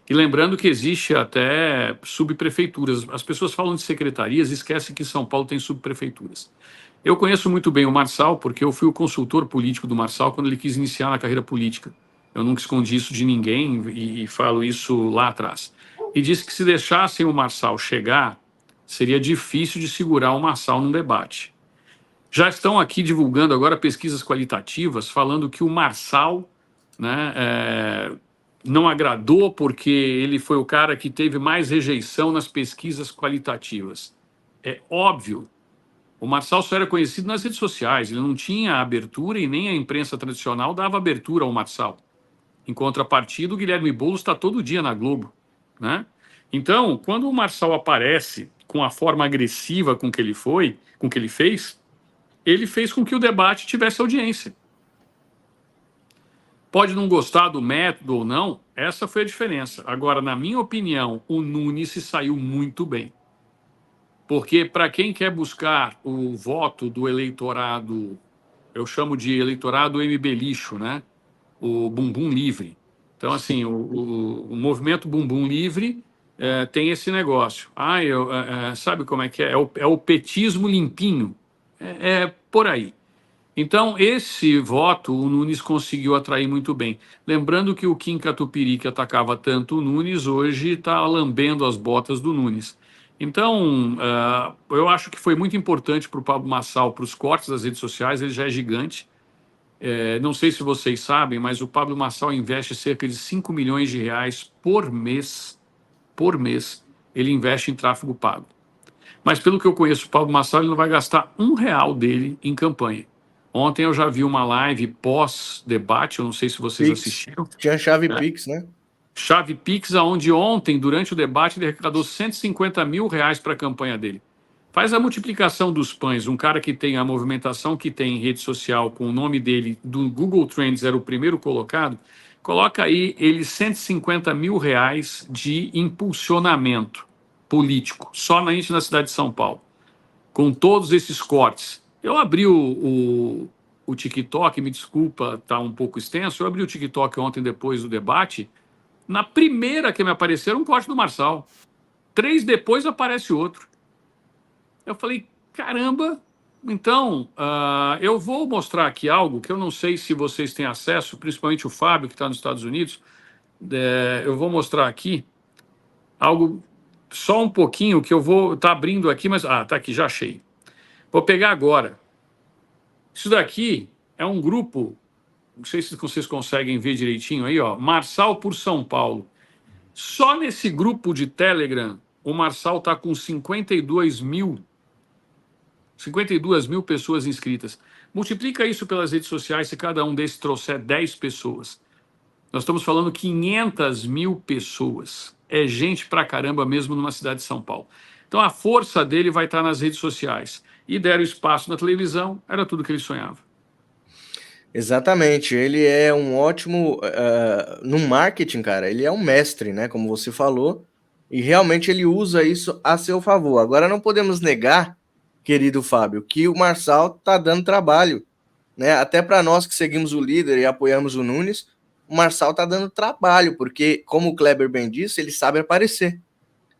E lembrando que existe até subprefeituras. As pessoas falam de secretarias e esquecem que São Paulo tem subprefeituras. Eu conheço muito bem o Marçal, porque eu fui o consultor político do Marçal quando ele quis iniciar na carreira política. Eu nunca escondi isso de ninguém e falo isso lá atrás. E disse que se deixassem o Marçal chegar, seria difícil de segurar o Marçal num debate. Já estão aqui divulgando agora pesquisas qualitativas falando que o Marçal, né, não agradou porque ele foi o cara que teve mais rejeição nas pesquisas qualitativas. É óbvio, o Marçal só era conhecido nas redes sociais, ele não tinha abertura e nem a imprensa tradicional dava abertura ao Marçal. Em contrapartida, o Guilherme Boulos está todo dia na Globo, né? Então, quando o Marçal aparece com a forma agressiva com que ele fez, ele fez com que o debate tivesse audiência. Pode não gostar do método ou não, essa foi a diferença. Agora, na minha opinião, o Nunes se saiu muito bem. Porque para quem quer buscar o voto do eleitorado, eu chamo de eleitorado MB lixo, né? O bumbum livre. Então, assim, o movimento bumbum livre tem esse negócio. Sabe como é que é? É o petismo limpinho. É por aí. Então, esse voto o Nunes conseguiu atrair muito bem. Lembrando que o Kim Kataguiri, que atacava tanto o Nunes, hoje está lambendo as botas do Nunes. Então, eu acho que foi muito importante para o Pablo Marçal, para os cortes das redes sociais, ele já é gigante. Não sei se vocês sabem, mas o Pablo Marçal investe cerca de 5 milhões de reais por mês, ele investe em tráfego pago. Mas pelo que eu conheço o Pablo Marçal, ele não vai gastar R$1 dele em campanha. Ontem eu já vi uma live pós-debate, eu não sei se vocês assistiram. Tinha chave Pix, né? Chave Pix, onde ontem, durante o debate, ele arrecadou R$150 mil para a campanha dele. Faz a multiplicação dos pães. Um cara que tem a movimentação que tem em rede social, com o nome dele, do Google Trends, era o primeiro colocado, coloca aí ele R$150 mil de impulsionamento político, só na cidade de São Paulo, com todos esses cortes. Eu abri o TikTok, me desculpa, está um pouco extenso, eu abri o TikTok ontem depois do debate, na primeira que me apareceu era um corte do Marçal, 3 depois aparece outro. Eu falei, caramba, então eu vou mostrar aqui algo que eu não sei se vocês têm acesso, principalmente o Fábio, que está nos Estados Unidos. Eu vou mostrar aqui algo, só um pouquinho, que eu vou estar abrindo aqui, mas... tá aqui, já achei. Vou pegar agora. Isso daqui é um grupo, não sei se vocês conseguem ver direitinho aí, ó, Marçal por São Paulo. Só nesse grupo de Telegram, o Marçal está com 52 mil pessoas inscritas. Multiplica isso pelas redes sociais, se cada um desses trouxer 10 pessoas. Nós estamos falando 500 mil pessoas. É gente pra caramba mesmo numa cidade de São Paulo. Então a força dele vai estar nas redes sociais. E deram espaço na televisão, era tudo que ele sonhava. Exatamente, ele é um ótimo no marketing, cara, ele é um mestre, né, como você falou, e realmente ele usa isso a seu favor. Agora não podemos negar, querido Fábio, que o Marçal tá dando trabalho, né, até para nós que seguimos o líder e apoiamos o Nunes, o Marçal tá dando trabalho, porque, como o Kleber bem disse, ele sabe aparecer,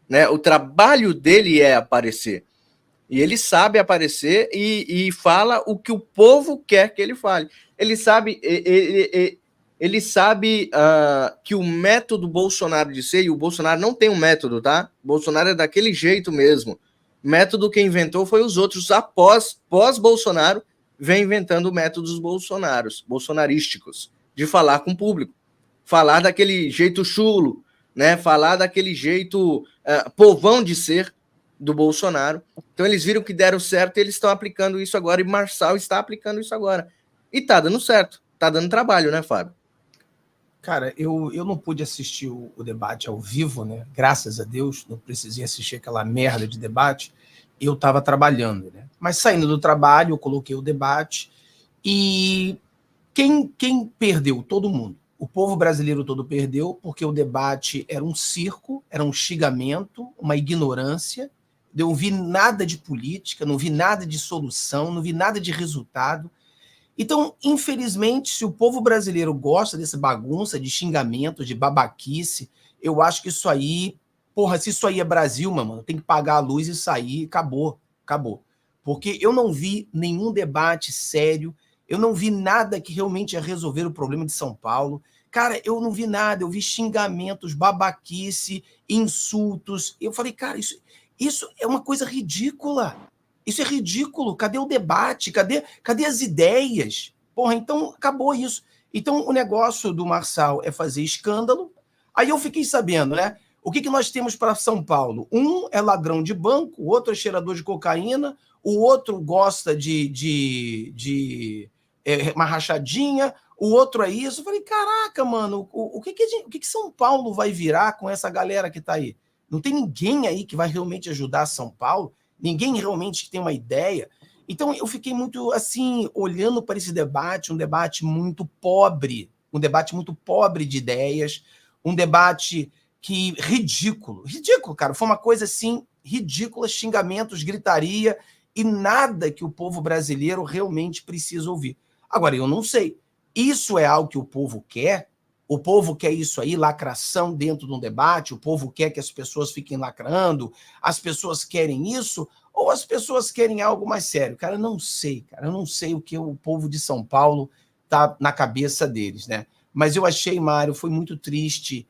né, o trabalho dele é aparecer. E ele sabe aparecer e fala o que o povo quer que ele fale. Ele sabe que o método Bolsonaro de ser, e o Bolsonaro não tem um método, tá? O Bolsonaro é daquele jeito mesmo. Método que inventou foi os outros pós-Bolsonaro, vem inventando métodos bolsonarísticos, de falar com o público. Falar daquele jeito chulo, né? Falar daquele jeito povão de ser do Bolsonaro. Então eles viram que deram certo e eles estão aplicando isso agora, e Marçal está aplicando isso agora. E tá dando certo, tá dando trabalho, né, Fábio? Cara, eu não pude assistir o debate ao vivo, né? Graças a Deus, não precisei assistir aquela merda de debate. Eu estava trabalhando, né? Mas saindo do trabalho, eu coloquei o debate e Quem perdeu? Todo mundo. O povo brasileiro todo perdeu, porque o debate era um circo, era um xingamento, uma ignorância. Eu não vi nada de política, não vi nada de solução, não vi nada de resultado. Então, infelizmente, se o povo brasileiro gosta dessa bagunça, de xingamento, de babaquice, eu acho que isso aí, porra, se isso aí é Brasil, mano, tem que pagar a luz e sair, acabou. Porque eu não vi nenhum debate sério, eu não vi nada que realmente ia resolver o problema de São Paulo. Cara, eu não vi nada, eu vi xingamentos, babaquice, insultos. Eu falei, cara, isso é uma coisa ridícula. Isso é ridículo. Cadê o debate? Cadê as ideias? Porra, então acabou isso. Então o negócio do Marçal é fazer escândalo. Aí eu fiquei sabendo, né? O que nós temos para São Paulo? Um é ladrão de banco, o outro é cheirador de cocaína, o outro gosta de uma rachadinha, o outro é isso. Eu falei, caraca, mano, o que São Paulo vai virar com essa galera que está aí? Não tem ninguém aí que vai realmente ajudar São Paulo? Ninguém realmente tem uma ideia? Então eu fiquei muito assim, olhando para esse debate, um debate muito pobre de ideias, um debate que ridículo, cara, foi uma coisa assim, ridícula, xingamentos, gritaria e nada que o povo brasileiro realmente precisa ouvir. Agora, eu não sei, isso é algo que o povo quer? O povo quer isso aí, lacração dentro de um debate? O povo quer que as pessoas fiquem lacrando? As pessoas querem isso? Ou as pessoas querem algo mais sério? Cara, eu não sei o que o povo de São Paulo tá na cabeça deles, né? Mas eu achei, Mário, foi muito triste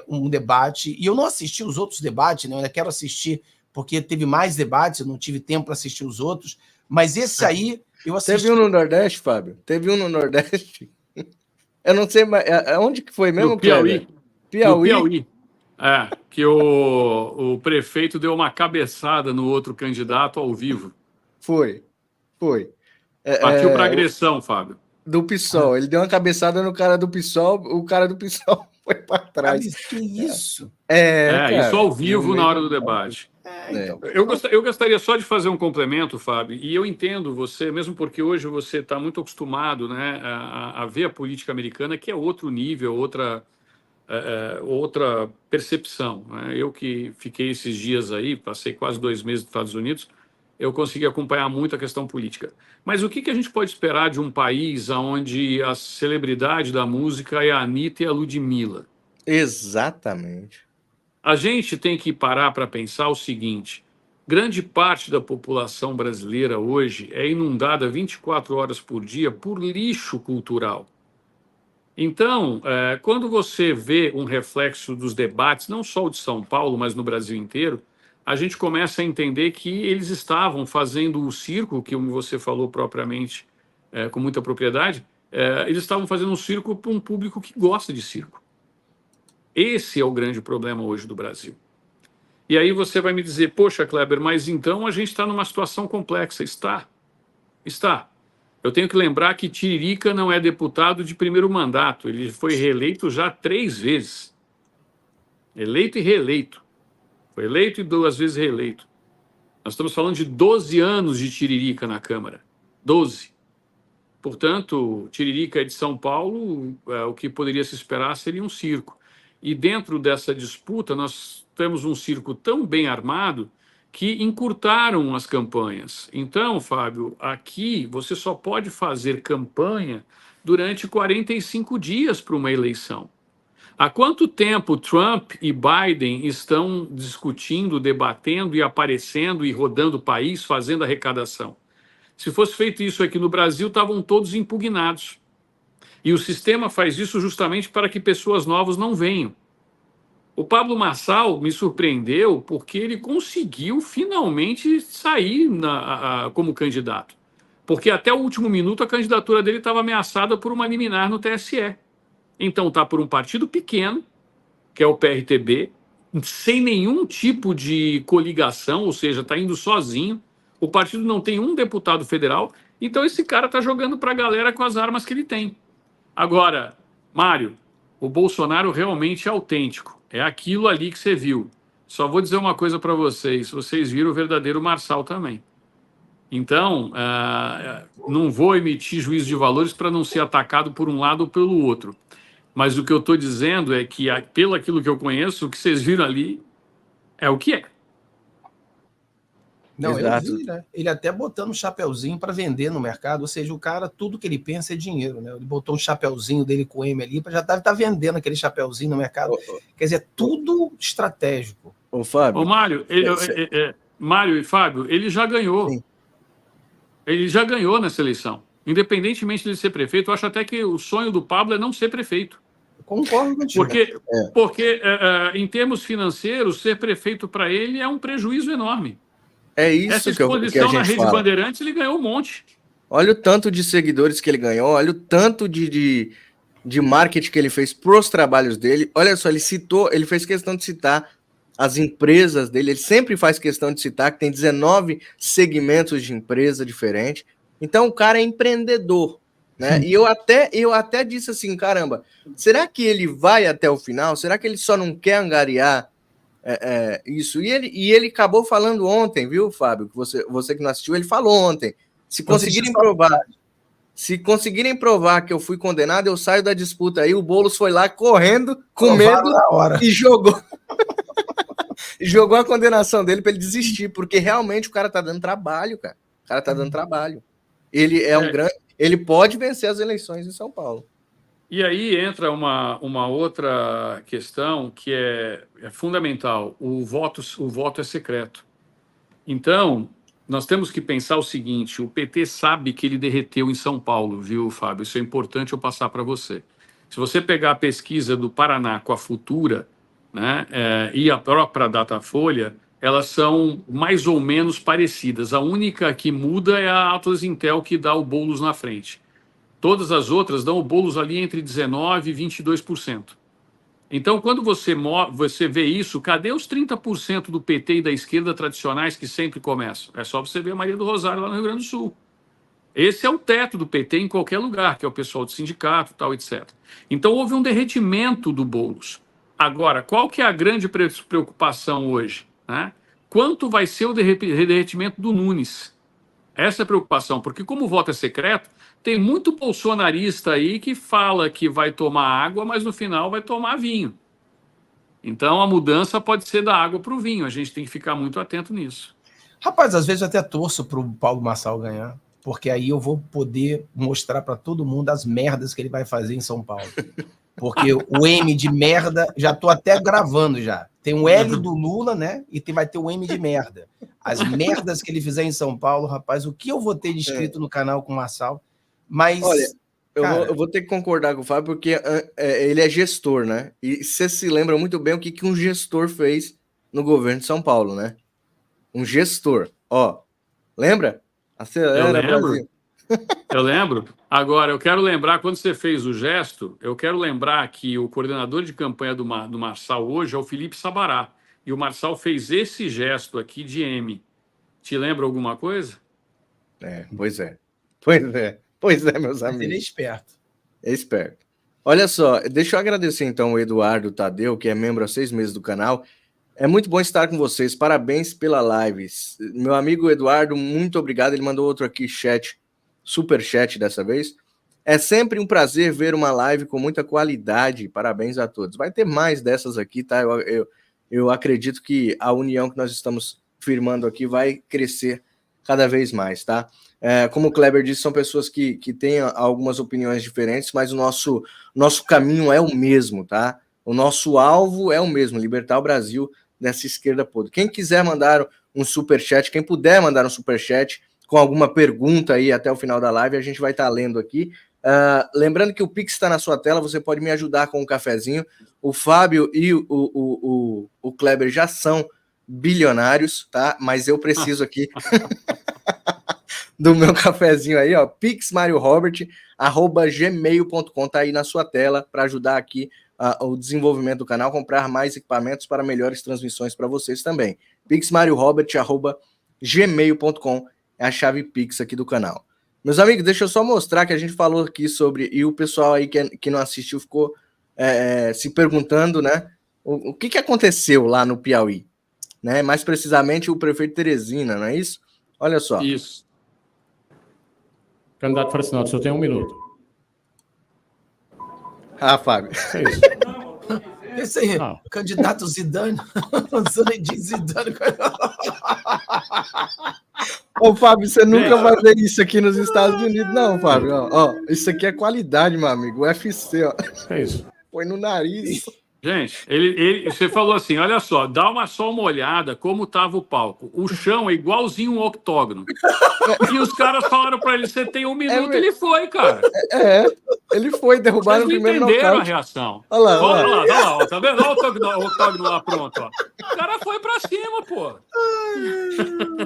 um debate, e eu não assisti os outros debates, né? Eu ainda quero assistir, porque teve mais debates, eu não tive tempo para assistir os outros, mas esse aí eu assisti. Teve um no Nordeste, Fábio? Teve um no Nordeste? Eu não sei, mas onde que foi mesmo? No Piauí. Piauí? No Piauí. Que o prefeito deu uma cabeçada no outro candidato ao vivo. Foi. Partiu para agressão, Fábio. Do PSOL. Ele deu uma cabeçada no cara do PSOL, o cara do PSOL foi para trás. Mas que isso? Cara, isso ao vivo na hora do debate. Então. Eu gostaria só de fazer um complemento, Fábio, e eu entendo você, mesmo porque hoje você está muito acostumado, né, a ver a política americana, que é outro nível, outra percepção, né? Eu que fiquei esses dias aí, passei quase 2 meses nos Estados Unidos, eu consegui acompanhar muito a questão política. Mas o que a gente pode esperar de um país onde a celebridade da música é a Anitta e a Ludmilla? Exatamente. A gente tem que parar para pensar o seguinte: grande parte da população brasileira hoje é inundada 24 horas por dia por lixo cultural. Então, quando você vê um reflexo dos debates, não só o de São Paulo, mas no Brasil inteiro, a gente começa a entender que eles estavam fazendo o circo, que você falou propriamente, com muita propriedade, eles estavam fazendo um circo para um público que gosta de circo. Esse é o grande problema hoje do Brasil. E aí você vai me dizer, poxa, Kleber, mas então a gente está numa situação complexa. Está. Eu tenho que lembrar que Tiririca não é deputado de primeiro mandato. Ele foi reeleito já 3 vezes. Eleito e reeleito. Foi eleito e 2 vezes reeleito. Nós estamos falando de 12 anos de Tiririca na Câmara. 12. Portanto, Tiririca é de São Paulo, o que poderia se esperar seria um circo. E dentro dessa disputa, nós temos um circo tão bem armado que encurtaram as campanhas. Então, Fábio, aqui você só pode fazer campanha durante 45 dias para uma eleição. Há quanto tempo Trump e Biden estão discutindo, debatendo e aparecendo e rodando o país, fazendo arrecadação? Se fosse feito isso aqui no Brasil, estavam todos impugnados. E o sistema faz isso justamente para que pessoas novas não venham. O Pablo Marçal me surpreendeu porque ele conseguiu finalmente sair como candidato. Porque até o último minuto a candidatura dele estava ameaçada por uma liminar no TSE. Então está por um partido pequeno, que é o PRTB, sem nenhum tipo de coligação, ou seja, está indo sozinho. O partido não tem um deputado federal, então esse cara está jogando para a galera com as armas que ele tem. Agora, Mário, o Bolsonaro realmente é autêntico. É aquilo ali que você viu. Só vou dizer uma coisa para vocês. Vocês viram o verdadeiro Marçal também. Então, não vou emitir juízo de valores para não ser atacado por um lado ou pelo outro. Mas o que eu estou dizendo é que, pelo aquilo que eu conheço, o que vocês viram ali é o que é. Não, Exato. eu vi, né? Ele até botando um chapeuzinho para vender no mercado, ou seja, o cara, tudo que ele pensa é dinheiro, né? Ele botou um chapeuzinho dele com M ali, já tá vendendo aquele chapeuzinho no mercado. Quer dizer, tudo estratégico. Ô, Fábio. Ô, Mário, Mário e Fábio, ele já ganhou. Sim. Ele já ganhou nessa eleição. Independentemente de ele ser prefeito, eu acho até que o sonho do Pablo é não ser prefeito. Concordo contigo. Porque em termos financeiros, ser prefeito para ele é um prejuízo enorme. É isso Essa que a exposição na gente Rede fala. Bandeirantes, ele ganhou um monte. Olha o tanto de seguidores que ele ganhou, olha o tanto de marketing que ele fez pros trabalhos dele. Olha só, ele fez questão de citar as empresas dele, ele sempre faz questão de citar que tem 19 segmentos de empresa diferentes. Então o cara é empreendedor, né? E eu até disse assim, caramba, será que ele vai até o final? Será que ele só não quer angariar isso? E ele acabou falando ontem, viu, Fábio? Que você que não assistiu, ele falou ontem. Se conseguirem provar que eu fui condenado, eu saio da disputa. Aí o Boulos foi lá correndo, com medo, e jogou. Jogou a condenação dele para ele desistir, porque realmente o cara tá dando trabalho, cara. O cara tá dando trabalho. Ele ele pode vencer as eleições em São Paulo. E aí entra uma outra questão que é fundamental. O voto é secreto. Então, nós temos que pensar o seguinte: o PT sabe que ele derreteu em São Paulo, viu, Fábio? Isso é importante eu passar para você. Se você pegar a pesquisa do Paraná com a Futura, né, e a própria Datafolha, elas são mais ou menos parecidas. A única que muda é a Atlas Intel, que dá o Boulos na frente. Todas as outras dão o Boulos ali entre 19% e 22%. Então, quando você vê isso, cadê os 30% do PT e da esquerda tradicionais que sempre começam? É só você ver a Maria do Rosário lá no Rio Grande do Sul. Esse é o teto do PT em qualquer lugar, que é o pessoal do sindicato, tal, etc. Então, houve um derretimento do Boulos. Agora, qual que é a grande preocupação hoje, né? Quanto vai ser o derretimento do Nunes? Essa é a preocupação, porque como o voto é secreto, tem muito bolsonarista aí que fala que vai tomar água, mas no final vai tomar vinho. Então a mudança pode ser da água para o vinho. A gente tem que ficar muito atento nisso. Rapaz, às vezes eu até torço para o Paulo Marçal ganhar, porque aí eu vou poder mostrar para todo mundo as merdas que ele vai fazer em São Paulo. Porque o M de merda, já estou até gravando já. Tem o L do Lula, né? E vai ter o M de merda. As merdas que ele fizer em São Paulo, rapaz, o que eu vou ter de inscrito no canal com o Marçal? Mas, olha, cara, eu vou ter que concordar com o Fábio, porque ele é gestor, né? E você se lembra muito bem o que um gestor fez no governo de São Paulo, né? Um gestor. Ó, lembra? Acelera, Brasil. Eu lembro. Agora, eu quero lembrar, quando você fez o gesto, eu quero lembrar que o coordenador de campanha do Marçal hoje é o Felipe Sabará. E o Marçal fez esse gesto aqui de M. Te lembra alguma coisa? Pois é. Pois é, meus amigos. ele é esperto. É esperto. Olha só, deixa eu agradecer então o Eduardo Tadeu, que é membro há 6 meses do canal. É muito bom estar com vocês. Parabéns pela live. Meu amigo Eduardo, muito obrigado. Ele mandou outro aqui, super chat dessa vez. É sempre um prazer ver uma live com muita qualidade. Parabéns a todos. Vai ter mais dessas aqui, tá? Eu acredito que a união que nós estamos firmando aqui vai crescer cada vez mais, tá? Como o Kleber disse, são pessoas que têm algumas opiniões diferentes, mas o nosso caminho é o mesmo, tá? O nosso alvo é o mesmo, libertar o Brasil dessa esquerda podre. Quem quiser mandar um superchat, quem puder mandar um superchat com alguma pergunta aí até o final da live, a gente vai estar lendo aqui. Lembrando que o Pix está na sua tela, você pode me ajudar com um cafezinho. O Fábio e o Kleber já são bilionários, tá? Mas eu preciso aqui do meu cafezinho aí, ó, pixmariorobert@gmail.com, tá aí na sua tela para ajudar aqui o desenvolvimento do canal, comprar mais equipamentos para melhores transmissões para vocês também. pixmariorobert@gmail.com é a chave Pix aqui do canal. Meus amigos, deixa eu só mostrar que a gente falou aqui sobre, e o pessoal aí que não assistiu ficou se perguntando, né, o que aconteceu lá no Piauí, né? Mais precisamente o prefeito Teresina, não é isso? Olha só. Isso. O candidato fala assim, não, só tem 1 minuto. Ah, Fábio. É isso. Esse aí, candidato Zidane. Zidane. Ô, Fábio, você nunca vai ver isso aqui nos Estados Unidos, não, Fábio. Ó, isso aqui é qualidade, meu amigo. UFC, ó. É isso. Põe no nariz. Gente, você falou assim, olha só, dá só uma olhada como estava o palco. O chão é igualzinho um octógono. E os caras falaram para ele, você tem 1 minuto, ele foi, cara. Ele foi derrubado no primeiro nocaute. Entenderam a reação. Olha lá, ó, tá vendo? Olha o octógono lá pronto, ó. O cara foi para cima, pô.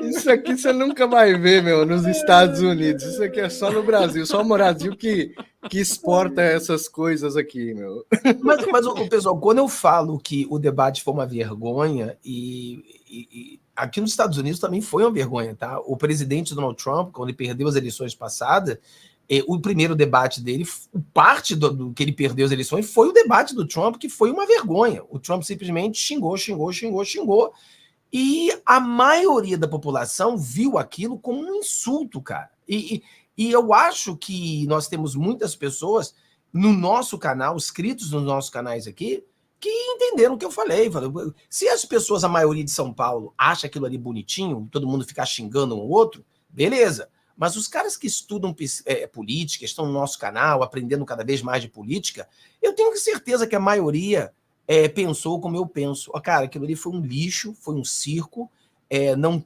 Isso aqui você nunca vai ver, meu, nos Estados Unidos. Isso aqui é só no Brasil. Só o Brasil que exporta essas coisas aqui, meu. Mas pessoal, quando eu falo que o debate foi uma vergonha, e aqui nos Estados Unidos também foi uma vergonha, tá? O presidente Donald Trump, quando ele perdeu as eleições passadas, o primeiro debate dele, parte do que ele perdeu as eleições, foi o debate do Trump, que foi uma vergonha. O Trump simplesmente xingou. E a maioria da população viu aquilo como um insulto, cara. E eu acho que nós temos muitas pessoas no nosso canal, inscritos nos nossos canais aqui, que entenderam o que eu falei. Se as pessoas, a maioria de São Paulo, acha aquilo ali bonitinho, todo mundo ficar xingando um ao outro, beleza. Mas os caras que estudam política, estão no nosso canal, aprendendo cada vez mais de política, eu tenho certeza que a maioria pensou como eu penso. Cara, aquilo ali foi um lixo, foi um circo, não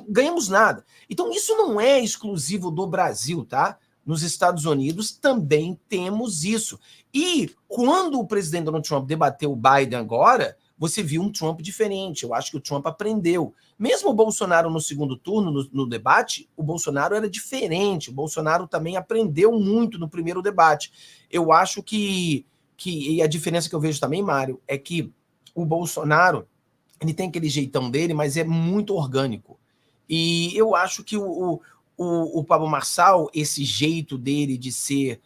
ganhamos nada. Então, isso não é exclusivo do Brasil, tá? Nos Estados Unidos também temos isso. E quando o presidente Donald Trump debateu o Biden agora, você viu um Trump diferente. Eu acho que o Trump aprendeu. Mesmo o Bolsonaro no segundo turno, no debate, o Bolsonaro era diferente. O Bolsonaro também aprendeu muito no primeiro debate. Eu acho que e a diferença que eu vejo também, Mário, é que o Bolsonaro, ele tem aquele jeitão dele, mas é muito orgânico. E eu acho que o Pablo Marçal, esse jeito dele de ser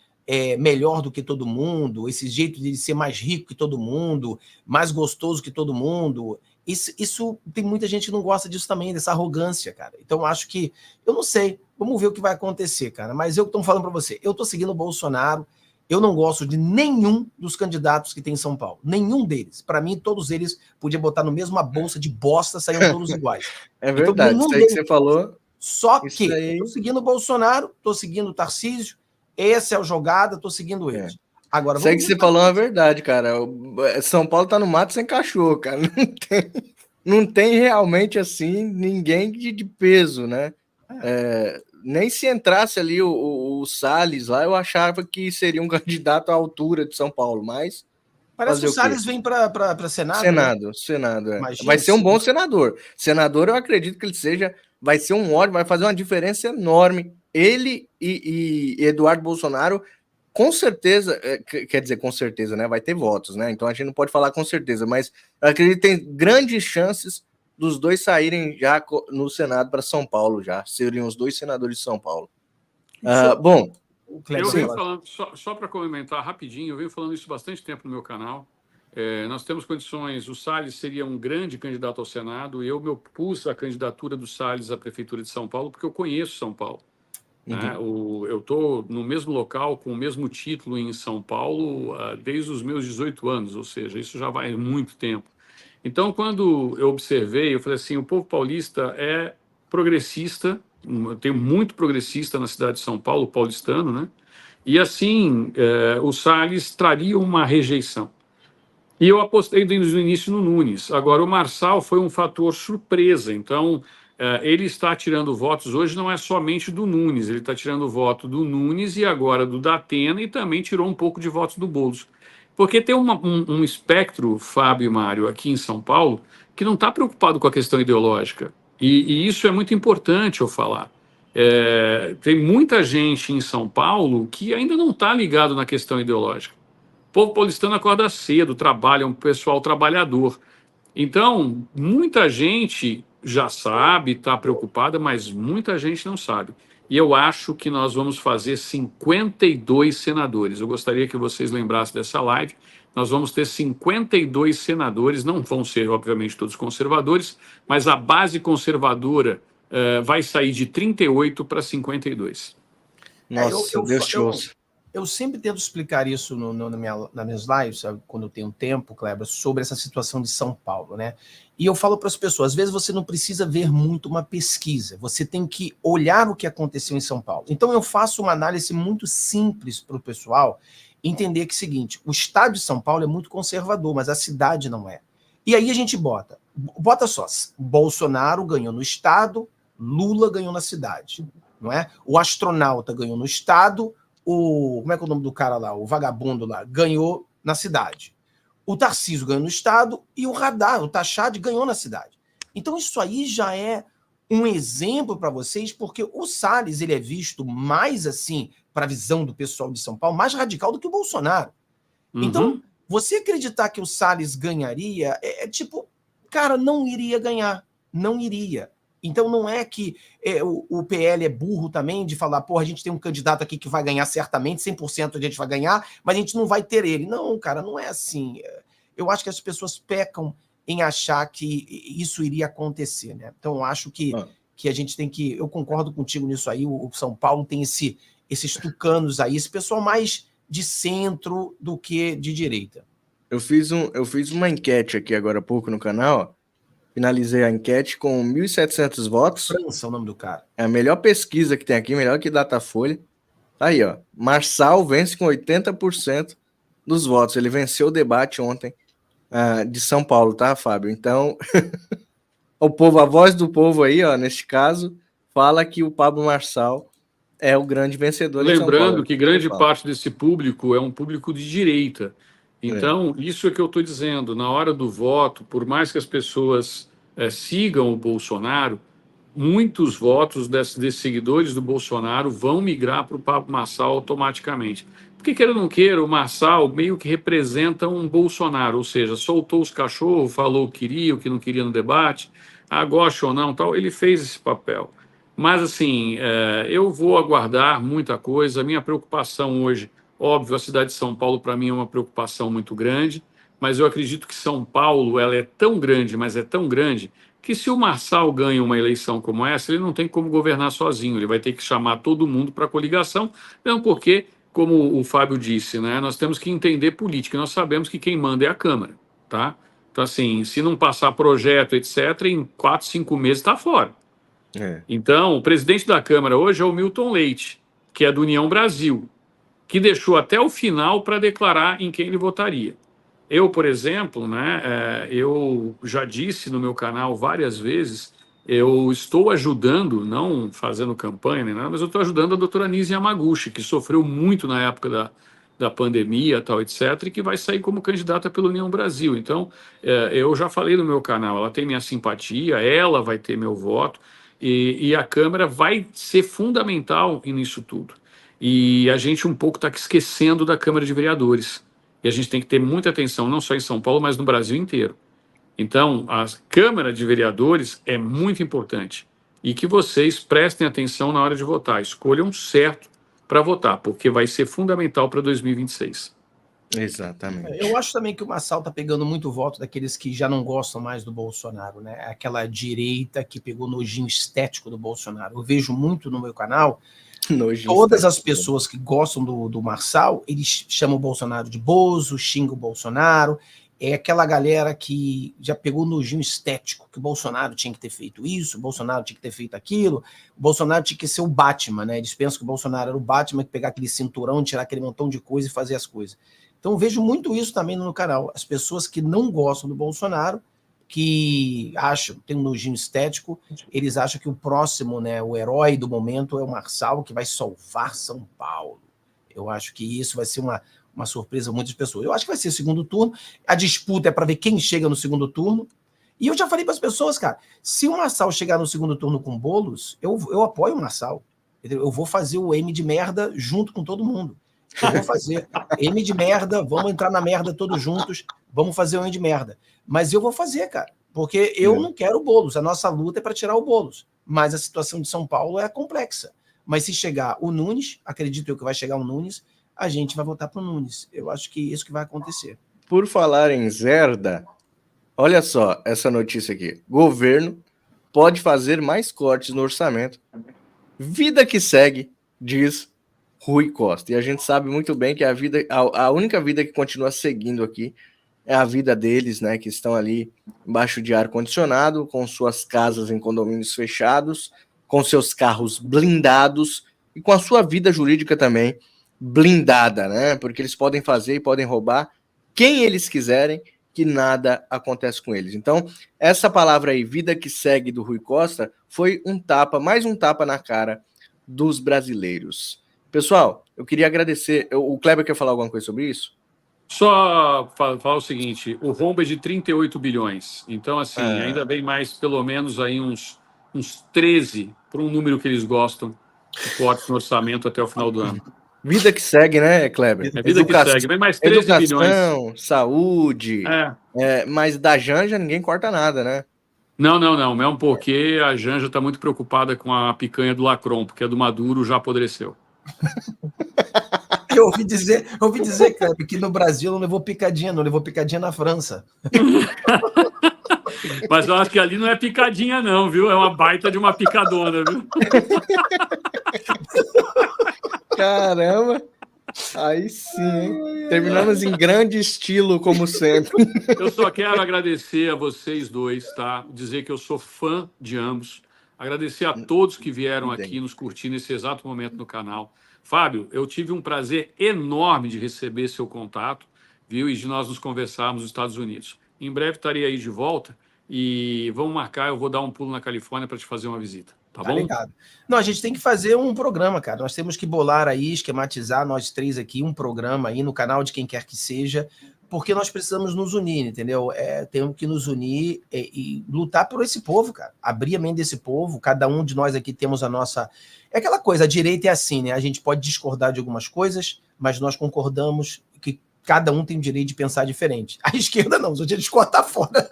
melhor do que todo mundo, esse jeito de ser mais rico que todo mundo, mais gostoso que todo mundo, isso tem muita gente que não gosta disso também, dessa arrogância, cara. Então eu acho que, eu não sei, vamos ver o que vai acontecer, cara. Mas eu estou falando para você, eu estou seguindo o Bolsonaro. Eu não gosto de nenhum dos candidatos que tem em São Paulo. Nenhum deles. Para mim, todos eles podiam botar no mesmo uma bolsa de bosta, saíam todos iguais. É verdade, então, isso aí que você falou. Só que eu tô seguindo o Bolsonaro, tô seguindo o Tarcísio, essa é a jogada, tô seguindo eles. Agora, isso aí que você falou é verdade, cara. São Paulo tá no mato sem cachorro, cara. Não tem realmente, assim, ninguém de peso, né? Nem se entrasse ali o Salles lá, eu achava que seria um candidato à altura de São Paulo, mas... Parece que o Salles vem para Senado. Senado, vai ser um bom senador. Senador, eu acredito que ele vai ser um ótimo, vai fazer uma diferença enorme. Ele e Eduardo Bolsonaro, com certeza, quer dizer, com certeza, né? Vai ter votos, né? Então a gente não pode falar com certeza, mas eu acredito que tem grandes chances dos dois saírem já no Senado para São Paulo, já seriam os dois senadores de São Paulo. Bom, eu venho falando, só para complementar rapidinho, eu venho falando isso bastante tempo no meu canal. Nós temos condições, o Salles seria um grande candidato ao Senado, e eu me opus à candidatura do Salles à Prefeitura de São Paulo, porque eu conheço São Paulo. Né? Eu estou no mesmo local, com o mesmo título em São Paulo, desde os meus 18 anos, ou seja, isso já vai muito tempo. Então, quando eu observei, eu falei assim, o povo paulista é progressista, tem muito progressista na cidade de São Paulo, paulistano, né? E assim, o Salles traria uma rejeição. E eu apostei desde o início no Nunes. Agora, o Marçal foi um fator surpresa, então ele está tirando votos hoje, não é somente do Nunes, ele está tirando voto do Nunes e agora do Datena, e também tirou um pouco de votos do Boulos. Porque tem um espectro, Fábio e Mário, aqui em São Paulo, que não está preocupado com a questão ideológica. E isso é muito importante eu falar. Tem muita gente em São Paulo que ainda não está ligado na questão ideológica. O povo paulistano acorda cedo, trabalha, é um pessoal trabalhador. Então, muita gente já sabe, está preocupada, mas muita gente não sabe. E eu acho que nós vamos fazer 52 senadores. Eu gostaria que vocês lembrassem dessa live. Nós vamos ter 52 senadores, não vão ser, obviamente, todos conservadores, mas a base conservadora vai sair de 38 para 52. Nossa, Deus te ouça. Eu sempre tento explicar isso nas minhas lives, sabe, quando eu tenho tempo, Kleber, sobre essa situação de São Paulo, né? E eu falo para as pessoas, às vezes você não precisa ver muito uma pesquisa, você tem que olhar o que aconteceu em São Paulo. Então eu faço uma análise muito simples para o pessoal entender que é o seguinte, o estado de São Paulo é muito conservador, mas a cidade não é. E aí a gente bota só, Bolsonaro ganhou no estado, Lula ganhou na cidade, não é? O astronauta ganhou no estado, como é que é o nome do cara lá? O vagabundo lá, ganhou na cidade. O Tarcísio ganhou no estado e o Radar, o Tachad, ganhou na cidade. Então isso aí já é um exemplo para vocês, porque o Salles ele é visto mais assim, para a visão do pessoal de São Paulo, mais radical do que o Bolsonaro. Então, você acreditar que o Salles ganharia, tipo, cara, não iria ganhar. Não iria. Então não é que o PL é burro também de falar, porra, a gente tem um candidato aqui que vai ganhar certamente, 100% a gente vai ganhar, mas a gente não vai ter ele. Não, cara, não é assim. Eu acho que as pessoas pecam em achar que isso iria acontecer, né? Então eu acho que a gente tem que... Eu concordo contigo nisso aí, o São Paulo tem esses tucanos aí, esse pessoal mais de centro do que de direita. Eu fiz uma enquete aqui agora há pouco no canal, finalizei a enquete com 1.700 votos. França é o nome do cara. É a melhor pesquisa que tem aqui, melhor que Datafolha. Aí, ó. Marçal vence com 80% dos votos. Ele venceu o debate ontem de São Paulo, tá, Fábio? Então, a voz do povo aí, ó, neste caso, fala que o Pablo Marçal é o grande vencedor de São Paulo. Lembrando que grande parte desse público é um público de direita. Então, isso é que eu estou dizendo. Na hora do voto, por mais que as pessoas sigam o Bolsonaro, muitos votos desses seguidores do Bolsonaro vão migrar para o Pablo Marçal automaticamente. Porque, queira ou não queira, o Marçal meio que representa um Bolsonaro, ou seja, soltou os cachorros, falou o que não queria no debate, gosta ou não, tal, ele fez esse papel. Mas, assim, eu vou aguardar muita coisa. A minha preocupação hoje, óbvio, a cidade de São Paulo, para mim, é uma preocupação muito grande, mas eu acredito que São Paulo ela é tão grande, mas é tão grande, que se o Marçal ganha uma eleição como essa, ele não tem como governar sozinho, ele vai ter que chamar todo mundo para a coligação, mesmo porque, como o Fábio disse, né, nós temos que entender política, nós sabemos que quem manda é a Câmara, tá? Então, assim, se não passar projeto, etc., em 4, 5 meses está fora. Então, o presidente da Câmara hoje é o Milton Leite, que é do União Brasil, que deixou até o final para declarar em quem ele votaria. Eu, por exemplo, né, eu já disse no meu canal várias vezes, eu estou ajudando, não fazendo campanha nem nada, mas eu estou ajudando a doutora Nise Yamaguchi, que sofreu muito na época da pandemia, tal, etc., e que vai sair como candidata pela União Brasil. Então, eu já falei no meu canal, ela tem minha simpatia, ela vai ter meu voto, e a Câmara vai ser fundamental nisso tudo. E a gente um pouco está esquecendo da Câmara de Vereadores. E a gente tem que ter muita atenção, não só em São Paulo, mas no Brasil inteiro. Então, a Câmara de Vereadores é muito importante. E que vocês prestem atenção na hora de votar. Escolham certo para votar, porque vai ser fundamental para 2026. Exatamente. Eu acho também que o Marçal está pegando muito voto daqueles que já não gostam mais do Bolsonaro, né? Aquela direita que pegou nojinho estético do Bolsonaro. Eu vejo muito no meu canal, todas as pessoas que gostam do Marçal, eles chamam o Bolsonaro de bozo, xingam o Bolsonaro. É aquela galera que já pegou nojinho estético, que o Bolsonaro tinha que ter feito isso, o Bolsonaro tinha que ter feito aquilo, o Bolsonaro tinha que ser o Batman, né? Eles pensam que o Bolsonaro era o Batman, que pegar aquele cinturão, tirar aquele montão de coisa e fazer as coisas. Então eu vejo muito isso também no canal. As pessoas que não gostam do Bolsonaro, que acham, tem um nojinho estético, eles acham que o próximo, né, o herói do momento é o Marçal, que vai salvar São Paulo. Eu acho que isso vai ser uma surpresa a muitas pessoas. Eu acho que vai ser o segundo turno. A disputa é para ver quem chega no segundo turno. E eu já falei para as pessoas, cara, se o Marçal chegar no segundo turno com Boulos, eu apoio o Marçal. Eu vou fazer o M de merda junto com todo mundo. Eu vou fazer M de merda, vamos entrar na merda todos juntos, vamos fazer o M de merda. Mas eu vou fazer, cara, porque eu não quero o Boulos. A nossa luta é para tirar o Boulos. Mas a situação de São Paulo é complexa. Mas se chegar o Nunes, acredito eu que vai chegar o Nunes, a gente vai votar para o Nunes. Eu acho que é isso que vai acontecer. Por falar em Zerda, olha só essa notícia aqui. Governo pode fazer mais cortes no orçamento. Vida que segue, diz Rui Costa. E a gente sabe muito bem que a única vida que continua seguindo aqui é a vida deles, né, que estão ali embaixo de ar-condicionado, com suas casas em condomínios fechados, com seus carros blindados e com a sua vida jurídica também blindada, né, porque eles podem fazer e podem roubar quem eles quiserem, que nada acontece com eles. Então, essa palavra aí, vida que segue, do Rui Costa, foi um tapa, mais um tapa na cara dos brasileiros. Pessoal, eu queria agradecer. O Kleber quer falar alguma coisa sobre isso? Só falar o seguinte, o rombo é de 38 bilhões. Então, assim, ainda vem mais, pelo menos, aí uns 13, por um número que eles gostam, de corte no orçamento até o final do ano. Vida que segue, né, Kleber? É vida que segue. Vem mais 13 bilhões. Saúde. Mas da Janja ninguém corta nada, né? Não. Mesmo porque a Janja está muito preocupada com a picanha do Lacron, porque a do Maduro já apodreceu. Eu ouvi dizer, Kleber, que no Brasil não levou picadinha na França. Mas eu acho que ali não é picadinha, não, viu? É uma baita de uma picadona, viu? Caramba! Aí sim, hein? Terminamos em grande estilo, como sempre. Eu só quero agradecer a vocês dois, tá? Dizer que eu sou fã de ambos. Agradecer a todos que vieram aqui nos curtir nesse exato momento no canal. Fábio, eu tive um prazer enorme de receber seu contato, viu? E de nós nos conversarmos nos Estados Unidos. Em breve estarei aí de volta e vamos marcar, eu vou dar um pulo na Califórnia para te fazer uma visita. Tá bom? Ligado. Não, a gente tem que fazer um programa, cara. Nós temos que bolar aí, esquematizar nós três aqui, um programa aí no canal de quem quer que seja, porque nós precisamos nos unir, entendeu? Temos que nos unir e lutar por esse povo, cara. Abrir a mente desse povo. Cada um de nós aqui temos a nossa... É aquela coisa, a direita é assim, né? A gente pode discordar de algumas coisas, mas nós concordamos que cada um tem o direito de pensar diferente. A esquerda não, o dia de discordar tá fora.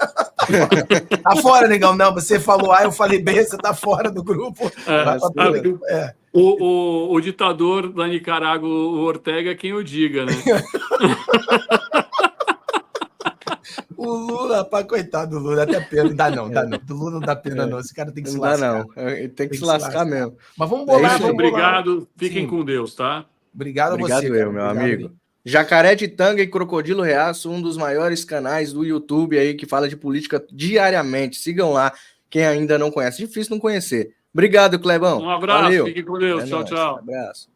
Tá fora, negão. Não, você falou A, eu falei B, você tá fora do grupo. O ditador da Nicarágua, o Ortega, quem o diga, né? O Lula, rapaz, coitado do Lula, até pena. Dá não. Do Lula não dá pena, não. Esse cara tem que se lascar. Não, ele tem que se lascar mesmo. Mas vamos bolar. Obrigado, fiquem com Deus, tá? Obrigado a você. Obrigado, meu amigo. Jacaré de Tanga e Crocodilo Reaço, um dos maiores canais do YouTube aí que fala de política diariamente. Sigam lá, quem ainda não conhece. Difícil não conhecer. Obrigado, Clebão. Um abraço, valeu. Fique com Deus. Tchau, tchau. Um abraço.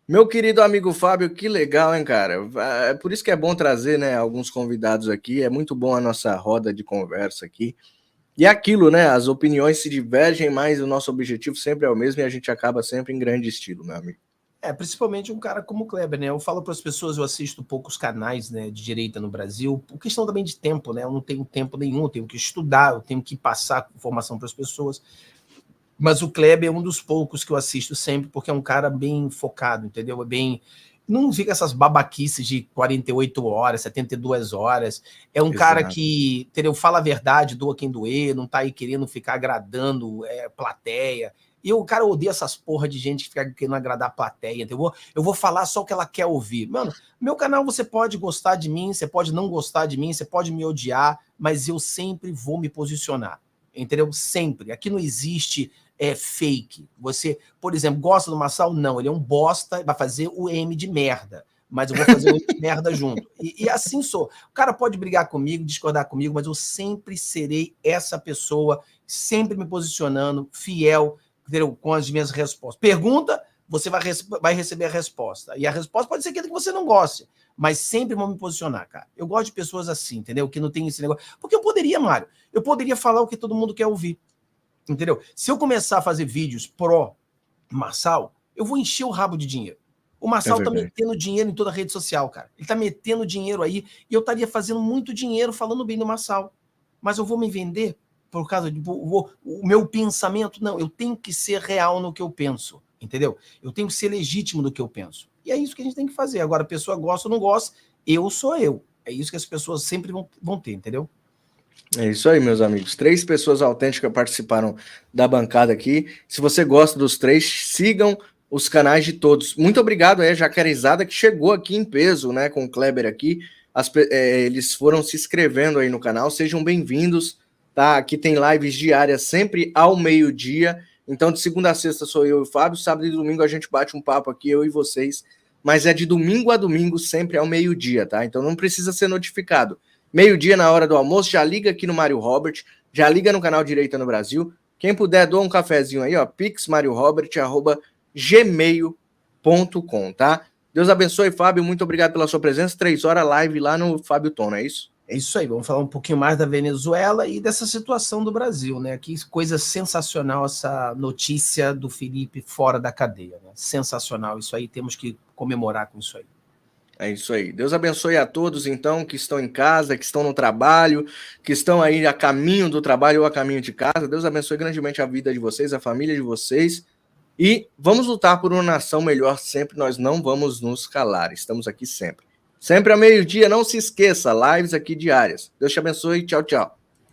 Meu querido amigo Fábio, que legal, hein, cara? É por isso que é bom trazer, né, alguns convidados aqui. É muito bom a nossa roda de conversa aqui. E é aquilo, né? As opiniões se divergem, mas o nosso objetivo sempre é o mesmo e a gente acaba sempre em grande estilo, meu amigo. Principalmente um cara como o Kleber, né? Eu falo para as pessoas, eu assisto poucos canais, né, de direita no Brasil, por questão também de tempo, né? Eu não tenho tempo nenhum, eu tenho que estudar, eu tenho que passar informação para as pessoas. Mas o Kleber é um dos poucos que eu assisto sempre, porque é um cara bem focado, entendeu? Não fica essas babaquices de 48 horas, 72 horas. É um cara que, entendeu? Fala a verdade, doa quem doer, não tá aí querendo ficar agradando plateia. E o cara odeia essas porra de gente que fica querendo agradar a plateia. Entendeu? Eu vou falar só o que ela quer ouvir. Mano, meu canal você pode gostar de mim, você pode não gostar de mim, você pode me odiar, mas eu sempre vou me posicionar. Entendeu? Sempre. Aqui não existe fake. Você, por exemplo, gosta do Marçal? Não, ele é um bosta, vai fazer o M de merda. Mas eu vou fazer o M de merda junto. E assim sou. O cara pode brigar comigo, discordar comigo, mas eu sempre serei essa pessoa, sempre me posicionando, fiel, entendeu? Com as minhas respostas. Pergunta, você vai receber a resposta. E a resposta pode ser aquilo que você não goste, mas sempre vou me posicionar, cara. Eu gosto de pessoas assim, entendeu? Que não tem esse negócio. Porque eu poderia, Mário, eu poderia falar o que todo mundo quer ouvir, entendeu? Se eu começar a fazer vídeos pró-Marçal, eu vou encher o rabo de dinheiro. O Marçal tá metendo dinheiro em toda a rede social, cara. Ele tá metendo dinheiro aí e eu estaria fazendo muito dinheiro falando bem do Marçal. Mas eu vou me vender por causa o meu pensamento? Não, eu tenho que ser real no que eu penso, entendeu? Eu tenho que ser legítimo no que eu penso. E é isso que a gente tem que fazer. Agora, a pessoa gosta ou não gosta, eu sou eu. É isso que as pessoas sempre vão ter, entendeu? É isso aí, meus amigos. 3 pessoas autênticas participaram da bancada aqui. Se você gosta dos 3, sigam os canais de todos. Muito obrigado aí a Jacarezada, que chegou aqui em peso, né, com o Kleber aqui. Eles foram se inscrevendo aí no canal. Sejam bem-vindos, tá? Aqui tem lives diárias sempre ao meio-dia. Então, de segunda a sexta sou eu e o Fábio, sábado e domingo a gente bate um papo aqui, eu e vocês, mas é de domingo a domingo, sempre ao meio-dia, tá? Então não precisa ser notificado. Meio-dia na hora do almoço, já liga aqui no Mário Robert, já liga no canal Direita no Brasil. Quem puder, doa um cafezinho aí, ó, pixmariorobert@gmail.com, tá? Deus abençoe, Fábio, muito obrigado pela sua presença. 3 horas live lá no Fábio Tona, é isso? É isso aí, vamos falar um pouquinho mais da Venezuela e dessa situação do Brasil, né? Que coisa sensacional essa notícia do Felipe fora da cadeia, né? Sensacional, isso aí, temos que comemorar com isso aí. É isso aí. Deus abençoe a todos, então, que estão em casa, que estão no trabalho, que estão aí a caminho do trabalho ou a caminho de casa. Deus abençoe grandemente a vida de vocês, a família de vocês. E vamos lutar por uma nação melhor sempre. Nós não vamos nos calar. Estamos aqui sempre. Sempre ao meio-dia. Não se esqueça, lives aqui diárias. Deus te abençoe. Tchau, tchau.